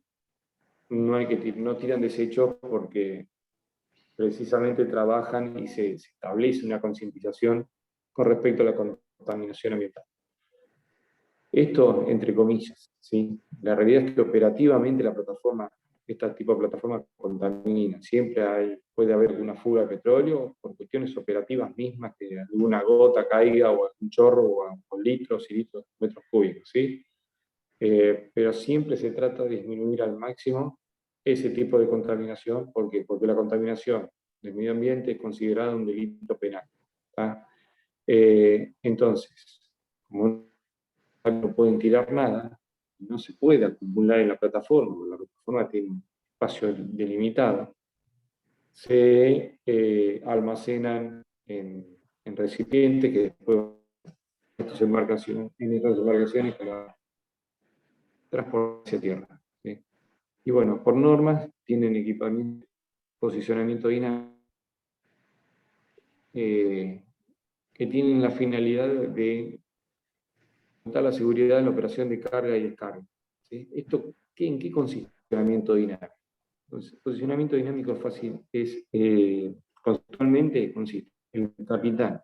no tiran desechos porque precisamente trabajan y se establece una concientización con respecto a la contaminación ambiental. Esto, entre comillas, ¿sí? La realidad es que operativamente la plataforma, este tipo de plataforma contamina. Siempre puede haber una fuga de petróleo por cuestiones operativas mismas, que alguna gota caiga o algún chorro o litros y litros, metros cúbicos, ¿sí? Pero siempre se trata de disminuir al máximo ese tipo de contaminación. ¿Por qué? Porque la contaminación del medio ambiente es considerada un delito penal. Entonces, como no pueden tirar nada, no se puede acumular en la plataforma, porque la plataforma tiene un espacio delimitado, se almacenan en recipientes que después en estas embarcaciones para transportarse hacia tierra, ¿sí? Y bueno, por normas tienen equipamiento, posicionamiento dinámico, que tienen la finalidad de aumentar la seguridad en la operación de carga y descarga, ¿sí? ¿En qué consiste el posicionamiento dinámico? Entonces, el posicionamiento dinámico es fácil, conceptualmente consiste: el capitán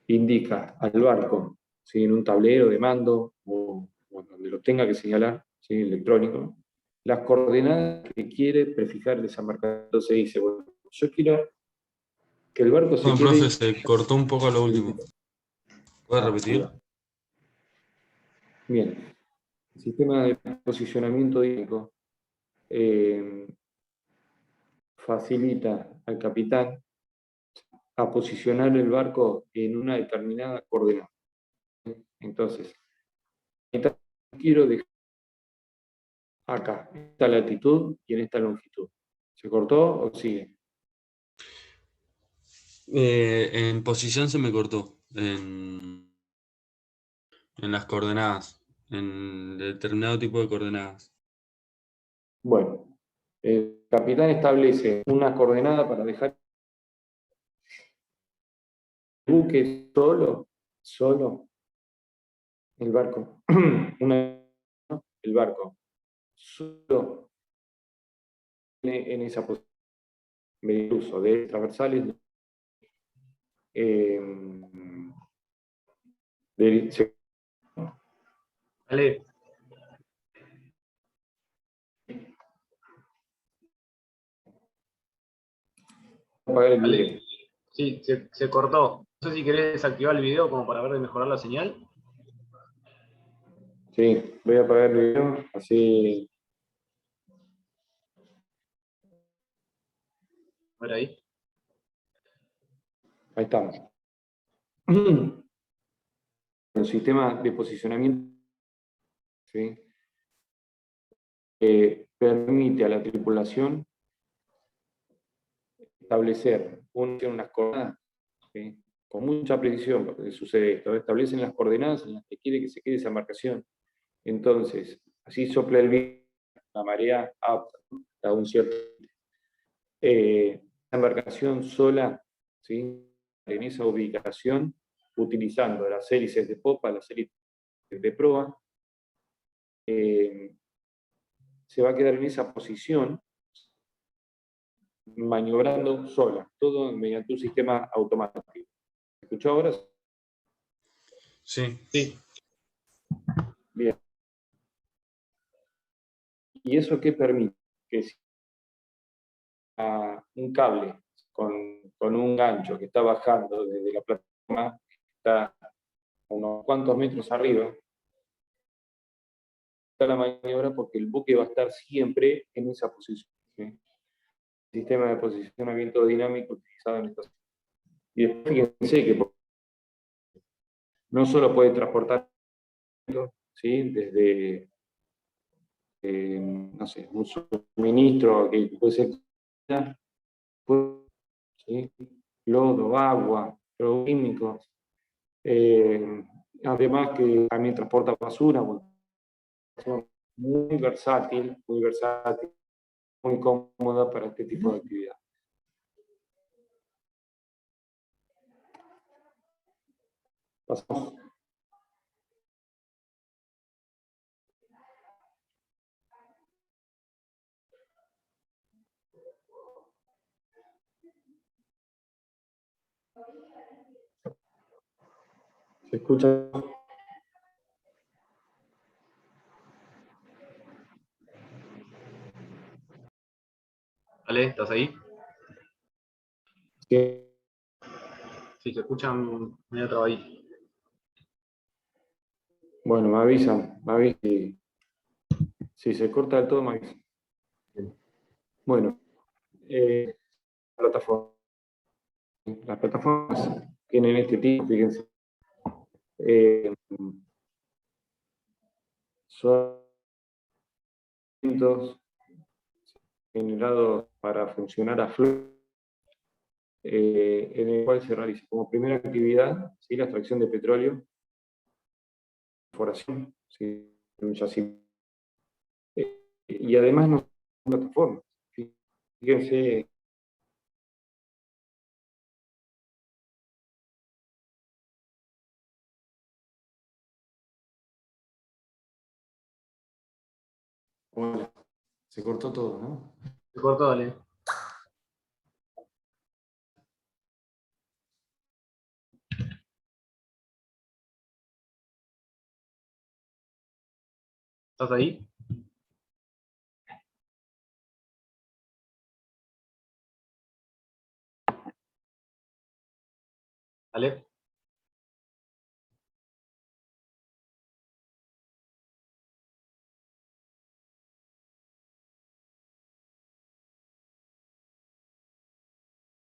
indica al barco, ¿sí? En un tablero de mando o donde lo tenga que señalar, ¿sí? Electrónico, las coordenadas que quiere prefijar esa embarcación. Entonces dice, bueno, yo quiero que el barco se No, quede... profe, se cortó un poco lo último. ¿Puede repetir? Bien, el sistema de posicionamiento dinámico facilita al capitán a posicionar el barco en una determinada coordenada. Entonces, quiero dejar acá, en esta latitud y en esta longitud. ¿Se cortó o sigue? En posición se me cortó. En las coordenadas. En determinado tipo de coordenadas. Bueno, el capitán establece una coordenada para dejar el buque solo, el barco, el barco solo en esa posición de uso de transversales. Ale, Apagar el Ale. video. Sí, se cortó. No sé si querés desactivar el video como para ver de mejorar la señal. Sí, voy a apagar el video, así. A ver ahí. Ahí estamos. El sistema de posicionamiento, ¿sí? Permite a la tripulación establecer unas coordenadas, ¿sí? Con mucha precisión, porque sucede esto, establecen las coordenadas en las que quiere que se quede esa embarcación. Entonces, así sopla el viento, la marea apta a un cierto. La embarcación sola, ¿sí? En esa ubicación, utilizando las hélices de popa, las hélices de proa, se va a quedar en esa posición, maniobrando sola, todo mediante un sistema automático. ¿Me escuchó ahora? Sí. Sí. Bien. ¿Y eso qué permite? Que si un cable con un gancho que está bajando desde la plataforma, que está unos cuantos metros arriba, está la maniobra porque el buque va a estar siempre en esa posición, ¿sí? El sistema de posicionamiento dinámico utilizado en esta. Y después fíjense que no solo puede transportar, ¿sí? Desde no sé, un suministro que puede ser, ¿sí? Lodo, agua, productos químicos, además que también transporta basura, muy versátil, muy cómoda para este tipo de actividad. Pasamos. ¿Se escucha? Ale, ¿estás ahí? Sí. Sí, se escuchan medio trabadito. Bueno, me avisan si se corta del todo, me avisan. Bueno, plataforma. Las plataformas tienen este tipo, fíjense. Son elementos generados para funcionar a flujo, en el cual se realiza como primera actividad, ¿sí? La extracción de petróleo, perforación, ¿sí? Un yacimiento. Y además no son plataformas. Fíjense. Hola. Se cortó todo, ¿no? Se cortó, Ale. ¿Estás ahí? Ale.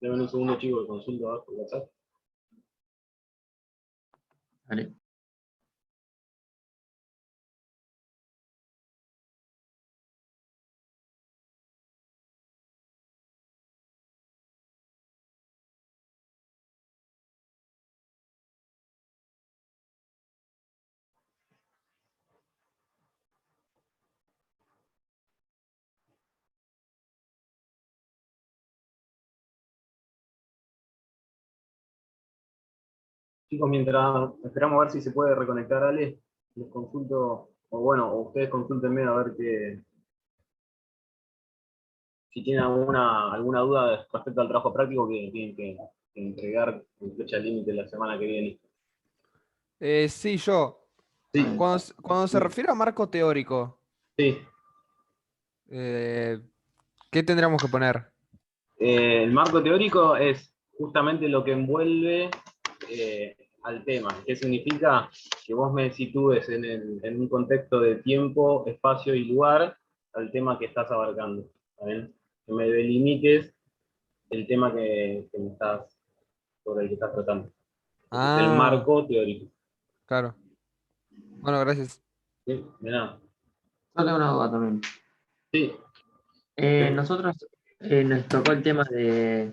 Dame un segundo, chico, que consulto abajo por WhatsApp. Vale. Chicos, mientras esperamos a ver si se puede reconectar Ale, les consulto, o bueno, o ustedes consultenme a ver si tienen alguna duda respecto al trabajo práctico que tienen que entregar en fecha límite la semana que viene. Sí, yo. Sí, Cuando se refiere a marco teórico, sí. ¿qué tendríamos que poner? El marco teórico es justamente lo que envuelve al tema. ¿Qué significa? Que vos me sitúes en un contexto de tiempo, espacio y lugar al tema que estás abarcando. ¿Está bien? Que me delimites el tema sobre el que estás tratando. Es el Ah, marco teórico. claro. Bueno, gracias. ¿Sí? De nada. Yo tengo una duda también. Sí, Nosotros nos tocó el tema de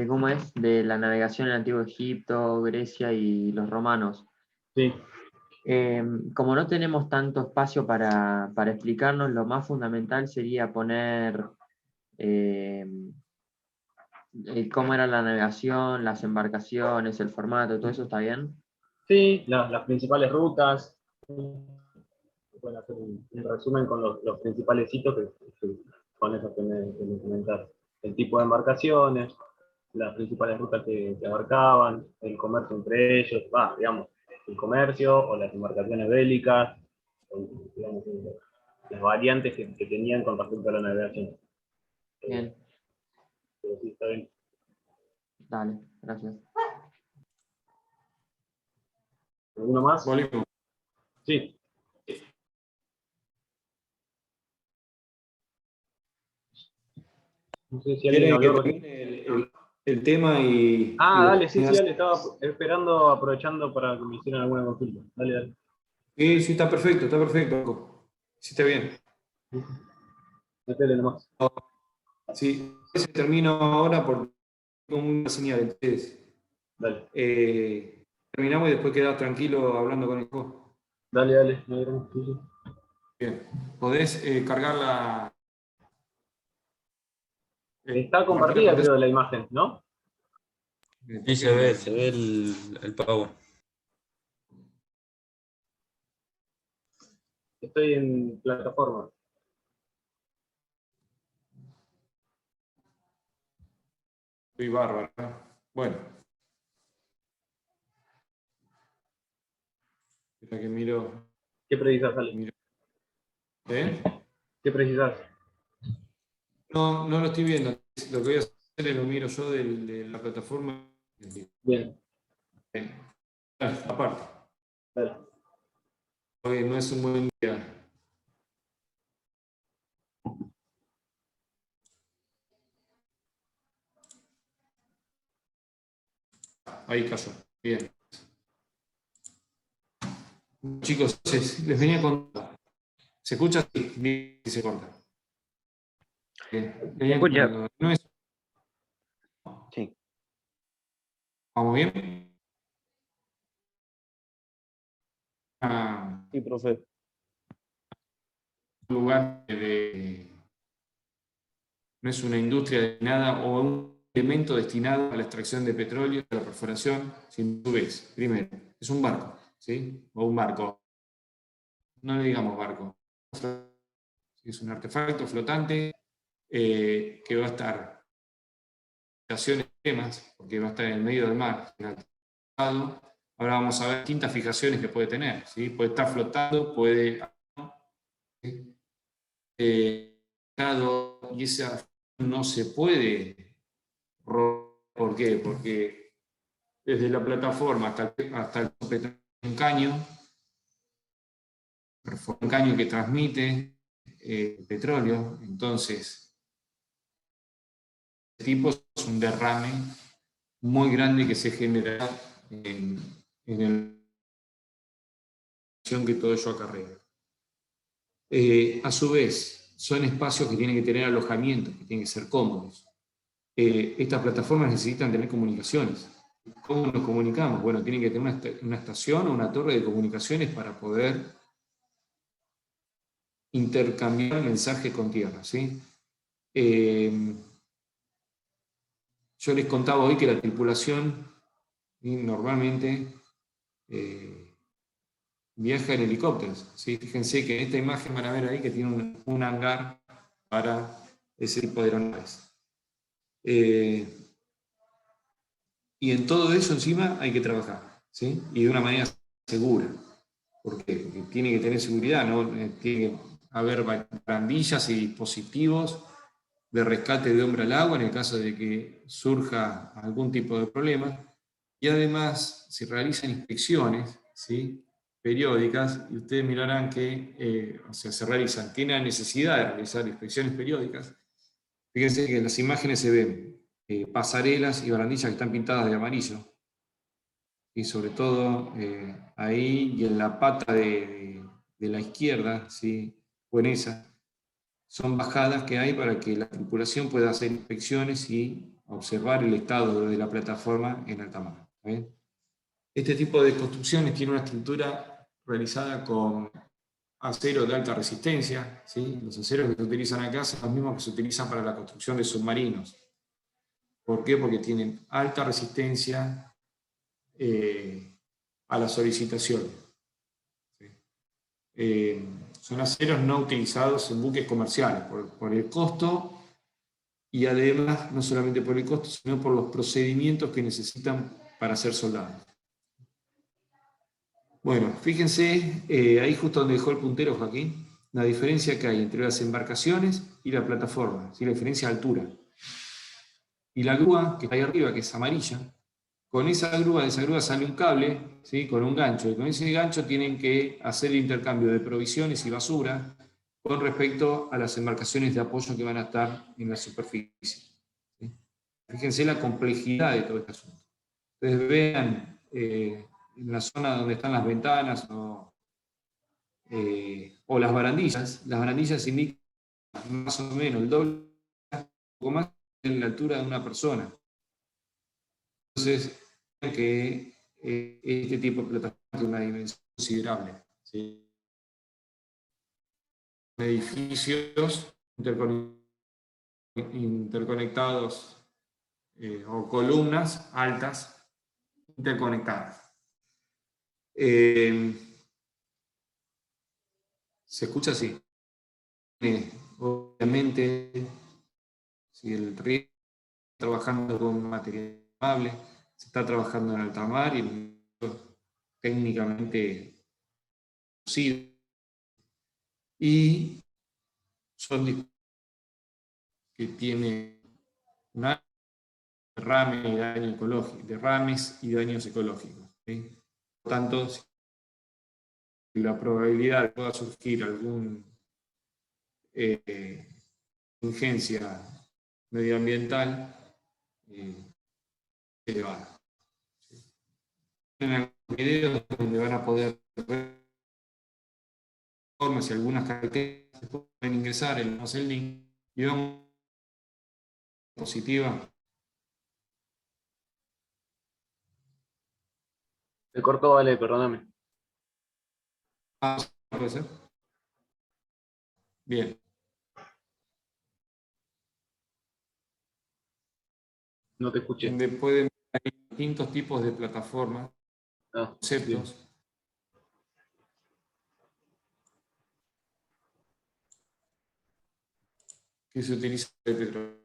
cómo es, de la navegación en el Antiguo Egipto, Grecia y los romanos. sí. Como no tenemos tanto espacio para explicarnos, lo más fundamental sería poner cómo era la navegación, las embarcaciones, el formato, todo eso está bien. Sí, las principales rutas. Pueden hacer un resumen con los principales hitos que con eso que me comentaste. El tipo de embarcaciones, las principales rutas que abarcaban, el comercio entre ellos, digamos, el comercio o las embarcaciones bélicas, digamos, las variantes que tenían con respecto a la navegación. Bien, Pero sí, está bien. dale, gracias. ¿Alguno más? Volvemos. Sí. No sé si alguien ¿Quieren que habló. termine el tema y Dale, sí, después- dale, estaba esperando, aprovechando para que me hicieran alguna consulta. Dale, dale. Sí, sí, está perfecto, está perfecto. Sí, está bien. Métele nomás. Sí, se termino ahora porque tengo una señal. Entonces, Dale, terminamos y después quedás tranquilo hablando con el juego. dale, no hay drama. Sí, sí. Bien. ¿Podés cargar la... Está compartida, creo, la imagen, ¿no? Sí, se ve el Power. Estoy en plataforma. Estoy bárbaro. Bueno. Espera que miro. ¿Qué precisas, Ale? ¿Eh? ¿Qué precisas? No, no lo estoy viendo. Lo que voy a hacer es lo miro yo de la plataforma. Bien, Aparte. dale. Hoy no es un buen día. Ahí cayó. Bien. Chicos, les venía a contar. ¿Se escucha? Sí, bien, sí se corta. Bien. ¿Se escucha? No es... Sí. ¿Vamos bien? Sí, profe. Un lugar no es una industria destinada o un elemento destinado a la extracción de petróleo, a la perforación, sino tú ves, primero, es un barco, ¿sí? O un barco. No le digamos barco. Es un artefacto flotante que va a estar en estaciones extremas, porque va a estar en el medio del mar. Ahora vamos a ver distintas fijaciones que puede tener, ¿sí? Puede estar flotando, puede... y esa no se puede romper. ¿Por qué? Porque desde la plataforma hasta un caño que transmite petróleo, entonces este tipo es un derrame muy grande que se genera en el que todo ello acarrea. A su vez, son espacios que tienen que tener alojamiento, que tienen que ser cómodos. Estas plataformas necesitan tener comunicaciones. ¿Cómo nos comunicamos? Bueno, tienen que tener una estación o una torre de comunicaciones para poder intercambiar mensajes con tierra, ¿sí? Yo les contaba hoy que la tripulación normalmente viaja en helicópteros, ¿sí? Fíjense que en esta imagen van a ver ahí que tiene un hangar para ese tipo de aeronaves. Y en todo eso encima hay que trabajar, ¿sí? Y de una manera segura, porque tiene que tener seguridad, ¿no? Tiene que haber barandillas y dispositivos de rescate de hombre al agua en el caso de que surja algún tipo de problema, y además se realizan inspecciones, ¿sí?, periódicas, y ustedes mirarán que se realizan, tiene la necesidad de realizar inspecciones periódicas. Fíjense que en las imágenes se ven pasarelas y barandillas que están pintadas de amarillo, y sobre todo ahí y en la pata de la izquierda, ¿sí?, o en esa, son bajadas que hay para que la tripulación pueda hacer inspecciones y observar el estado de la plataforma en alta mar. Este tipo de construcciones tiene una estructura realizada con acero de alta resistencia, ¿sí? Los aceros que se utilizan acá son los mismos que se utilizan para la construcción de submarinos. ¿Por qué? Porque tienen alta resistencia a la solicitación. ¿Sí? Son aceros no utilizados en buques comerciales por el costo, y además no solamente por el costo, sino por los procedimientos que necesitan para ser soldados. Bueno, fíjense ahí justo donde dejó el puntero Joaquín, la diferencia que hay entre las embarcaciones y la plataforma, ¿sí? La diferencia de altura. Y la grúa que está ahí arriba, que es amarilla, con de esa grúa sale un cable, ¿sí?, con un gancho, y con ese gancho tienen que hacer el intercambio de provisiones y basura con respecto a las embarcaciones de apoyo que van a estar en la superficie. ¿Sí? Fíjense la complejidad de todo este asunto. Ustedes vean en la zona donde están las ventanas o las barandillas indican más o menos el doble, un poco más en la altura de una persona. Entonces, que este tipo de plataforma tiene una dimensión considerable, ¿sí? Edificios interconectados o columnas altas interconectadas. ¿Se escucha así? Obviamente, si el río está trabajando con material amable, se está trabajando en alta mar y técnicamente posible. Y son que tienen una derrames y daños ecológicos. ¿Sí? Por tanto, si la probabilidad de que pueda surgir alguna urgencia medioambiental es elevada. En algunos videos donde van a poder ver formas y algunas características, pueden ingresar el link y vamos positiva. Se cortó, vale, perdóname. ¿Puede ser? Bien. No te escuché. Donde pueden ver distintos tipos de plataformas, conceptos. Bien. Que se utiliza el petróleo.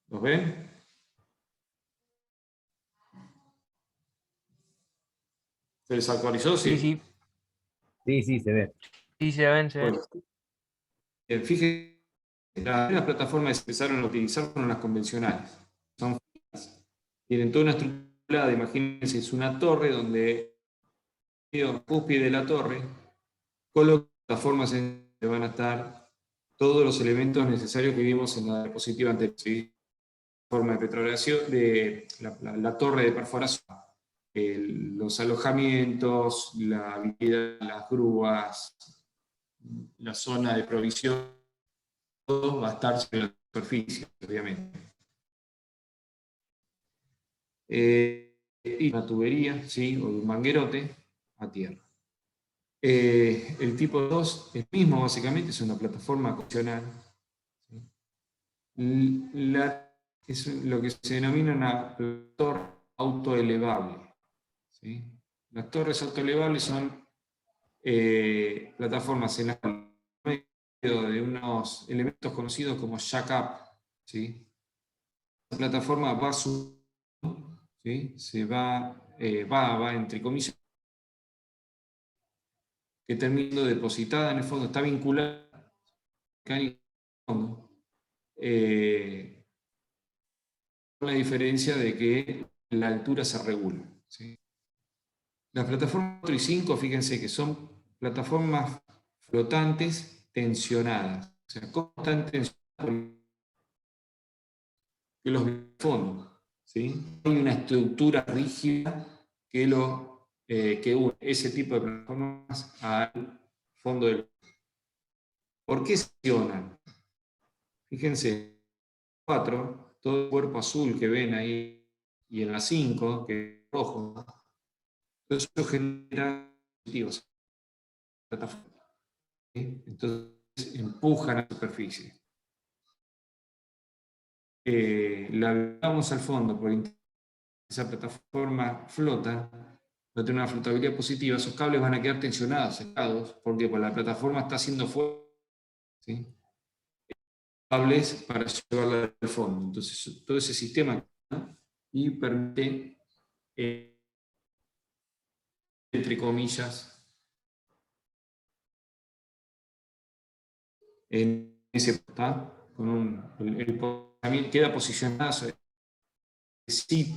¿Los ven? ¿Se les actualizó? Sí. Sí, se ve. Sí, se ven, se ven. Bueno, fíjense, las primeras plataformas que se empezaron a utilizar fueron las convencionales. Son fijas. Tienen toda una estructura, imagínense, es una torre donde en cúspide de la torre colocan plataformas en donde van a estar todos los elementos necesarios que vimos en la diapositiva anterior. ¿Sí? Forma de petrolación, de la torre de perforación, los alojamientos, la habilidad, las grúas, la zona de provisión, todo va a estar sobre la superficie, obviamente. Y una tubería, ¿sí?, o un manguerote a tierra. El tipo 2 es el mismo, básicamente, es una plataforma convencional. ¿Sí? Es lo que se denomina una torre autoelevable. ¿Sí? Las torres autoelevables son plataformas en las de unos elementos conocidos como jack-up, ¿sí? La plataforma va subiendo, ¿sí? Va entre comillas, que termina depositada en el fondo, está vinculada al fondo, con la diferencia de que la altura se regula, ¿sí? Las plataformas 4 y 5, fíjense que son plataformas flotantes tensionadas, o sea, ¿cómo están tensionadas? Que los fondos, ¿sí? Hay una estructura rígida que une ese tipo de plataformas al fondo del. ¿Por qué se accionan? Fíjense, 4, todo el cuerpo azul que ven ahí, y en la 5, que es rojo, todo eso genera positivos. ¿Sí? Entonces empujan a la superficie. La llevamos al fondo, porque esa plataforma flota, va a tener una flotabilidad positiva, esos cables van a quedar tensionados, secados, porque la plataforma está haciendo fuego, ¿sí? Cables para llevarla al fondo. Entonces, todo ese sistema, ¿no? Y permite, entre comillas, en ese, ¿está? Queda posicionado, sí,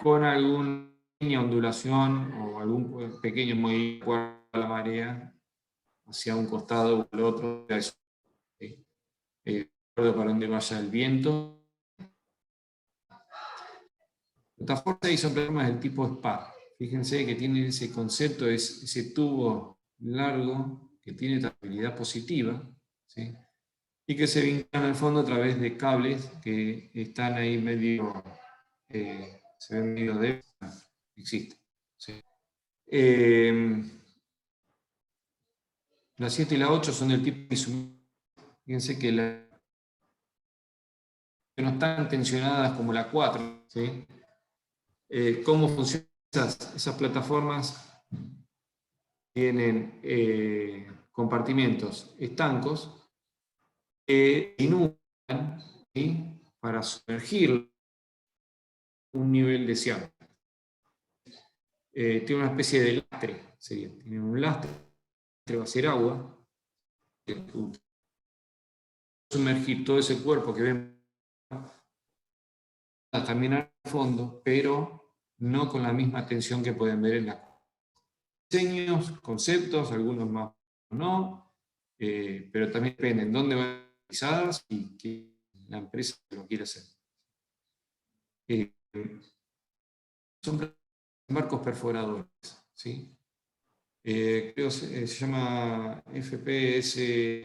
con alguna pequeña ondulación o algún pequeño movimiento de la marea hacia un costado o al otro, ¿sí? De acuerdo para donde vaya el viento. Plataformas 6 son plataformas del tipo SPA. Fíjense que tienen ese concepto, ese tubo largo que tiene estabilidad positiva, ¿sí? Y que se vinculan al fondo a través de cables que están ahí medio, se ven medio de, existen, ¿sí? La 7 y la 8 son del tipo isomérgico. Fíjense que no están tensionadas como la 4, ¿sí? ¿Cómo funcionan esas plataformas? Tienen compartimentos estancos que inundan, ¿sí? Para sumergir un nivel deseado. Tiene una especie de lastre, sería. Tiene un lastre, va a ser agua, sumergir todo ese cuerpo que ven también al fondo, pero no con la misma tensión que pueden ver en la diseños, conceptos, algunos más no, pero también depende en dónde van realizadas y qué la empresa lo quiere hacer. Son marcos perforadores, ¿sí? Creo que se llama FPS,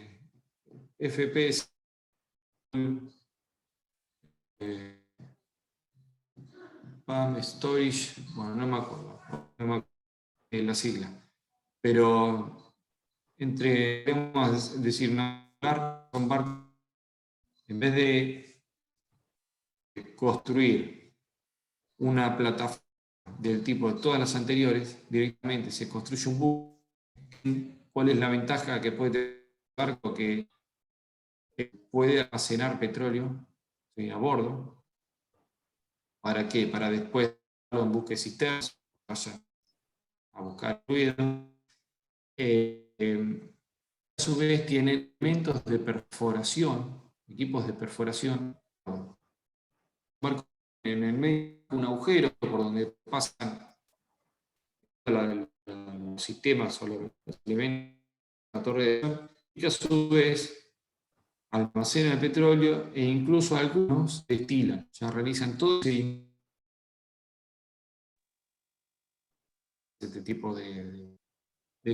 PAM Storage, bueno, no me acuerdo la sigla, pero podemos decir, son barcos, en vez de construir una plataforma del tipo de todas las anteriores, directamente se construye un buque. ¿Cuál es la ventaja que puede tener un barco? Que puede almacenar petróleo, ¿sí? A bordo. ¿Para qué? Para después un buque cisternas, vaya a buscar ruido. A su vez tiene elementos de perforación, equipos de perforación. Un barco en el medio, un agujero por donde pasan los sistemas o los elementos de la torre de acción, y que a su vez almacenan el petróleo e incluso algunos destilan, ya realizan todo este tipo de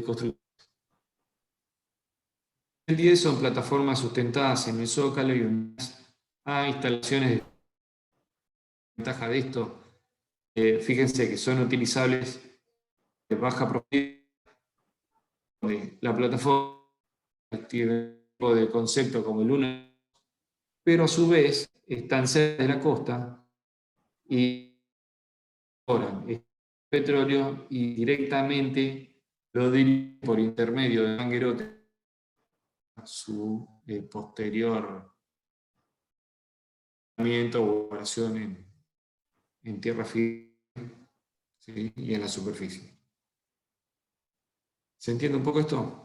construcción. El 10 son plataformas sustentadas en el zócalo y unidas a instalaciones de ventaja de esto. Fíjense que son utilizables de baja profundidad. La plataforma tiene un tipo de concepto como el 1, pero a su vez están cerca de la costa y ahora el petróleo y directamente lo dirigen por intermedio de manguerotes su posterior o operación en tierra firme, ¿sí? Y en la superficie. ¿Se entiende un poco esto?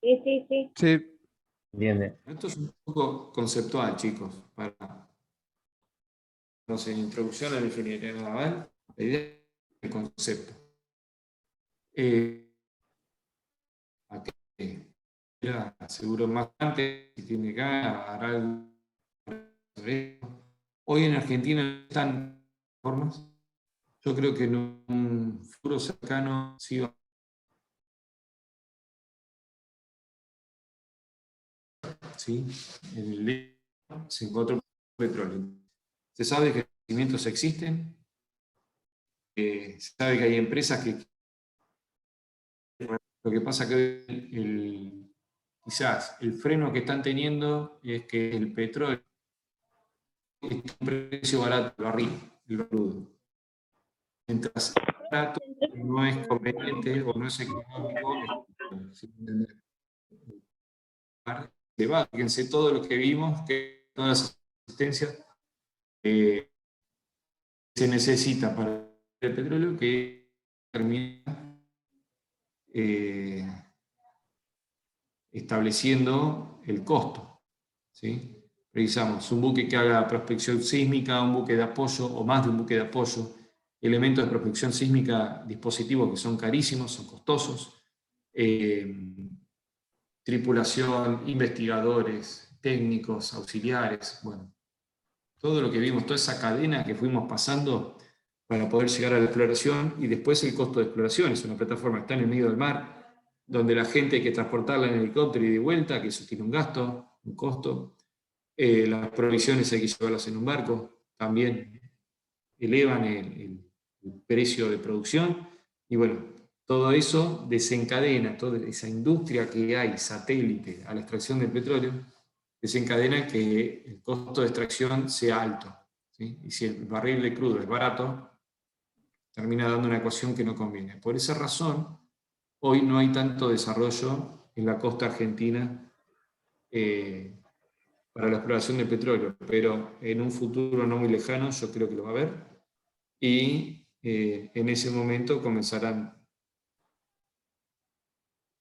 Sí, sí, sí. Sí, Entiende. Esto es un poco conceptual, chicos, para, no sé, introducción a la ingeniería naval, la idea es el concepto. A que seguro más antes, si tiene ganas, hará algo sobre esto. Hoy en Argentina no están formas. Yo creo que en un futuro cercano sí va. ¿Sí? En el se encontró petróleo. Se sabe que los yacimientos existen, se sabe que hay empresas que... Lo que pasa que quizás el freno que están teniendo es que el petróleo está a un precio barato, el barril, el crudo. Mientras es barato, no es conveniente o no es económico, elevado. Fíjense todo lo que vimos, que todas las asistencias se necesita para el petróleo, que termina estableciendo el costo. ¿Sí? Revisamos un buque que haga prospección sísmica, un buque de apoyo o más de un buque de apoyo, elementos de prospección sísmica, dispositivos que son carísimos, son costosos, tripulación, investigadores, técnicos, auxiliares, bueno, todo lo que vimos, toda esa cadena que fuimos pasando para poder llegar a la exploración, y después el costo de exploración. Es una plataforma que está en el medio del mar, donde la gente hay que transportarla en helicóptero y de vuelta, que eso tiene un gasto, un costo. Las provisiones hay que llevarlas en un barco, también elevan el precio de producción, y bueno, todo eso desencadena, toda esa industria que hay satélite a la extracción del petróleo, desencadena que el costo de extracción sea alto, ¿sí? Y si el barril de crudo es barato, termina dando una ecuación que no conviene. Por esa razón, hoy no hay tanto desarrollo en la costa argentina para la exploración del petróleo, pero en un futuro no muy lejano yo creo que lo va a haber, y en ese momento comenzarán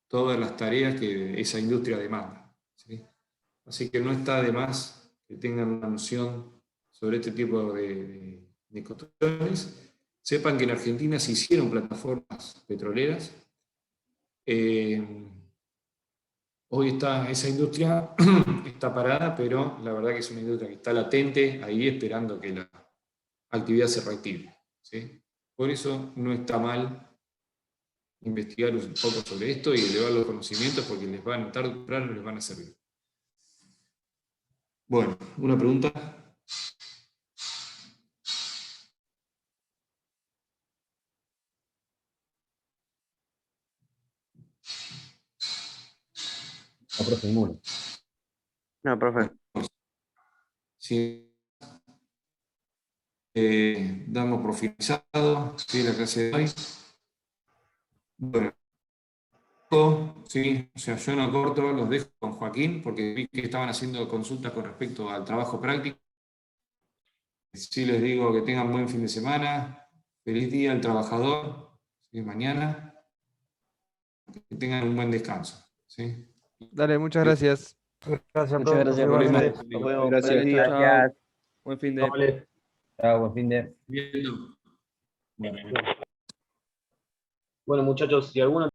todas las tareas que esa industria demanda, ¿sí? Así que no está de más que tengan una noción sobre este tipo de construcciones. Sepan que en Argentina se hicieron plataformas petroleras. Hoy esa industria está parada, pero la verdad que es una industria que está latente ahí esperando que la actividad se reactive, ¿sí? Por eso no está mal investigar un poco sobre esto y elevar los conocimientos, porque les van a tarde o temprano les van a servir. Bueno, ¿una pregunta? No, profe, ninguno. No, profe. Sí. Damos por finalizado, ¿sí? La clase de hoy. Bueno, sí, o sea, yo no corto, los dejo con Joaquín, porque vi que estaban haciendo consultas con respecto al trabajo práctico. Sí, les digo que tengan buen fin de semana, feliz día al trabajador, ¿sí? Mañana, que tengan un buen descanso, ¿sí? dale, muchas gracias. Gracias, Muchas profe. gracias, Igualmente. profe. Nos vemos. Gracias. Buen día. Chao. Buen fin de... Vale. Chao, buen fin de. Bien. Bueno. Bueno, muchachos, si alguno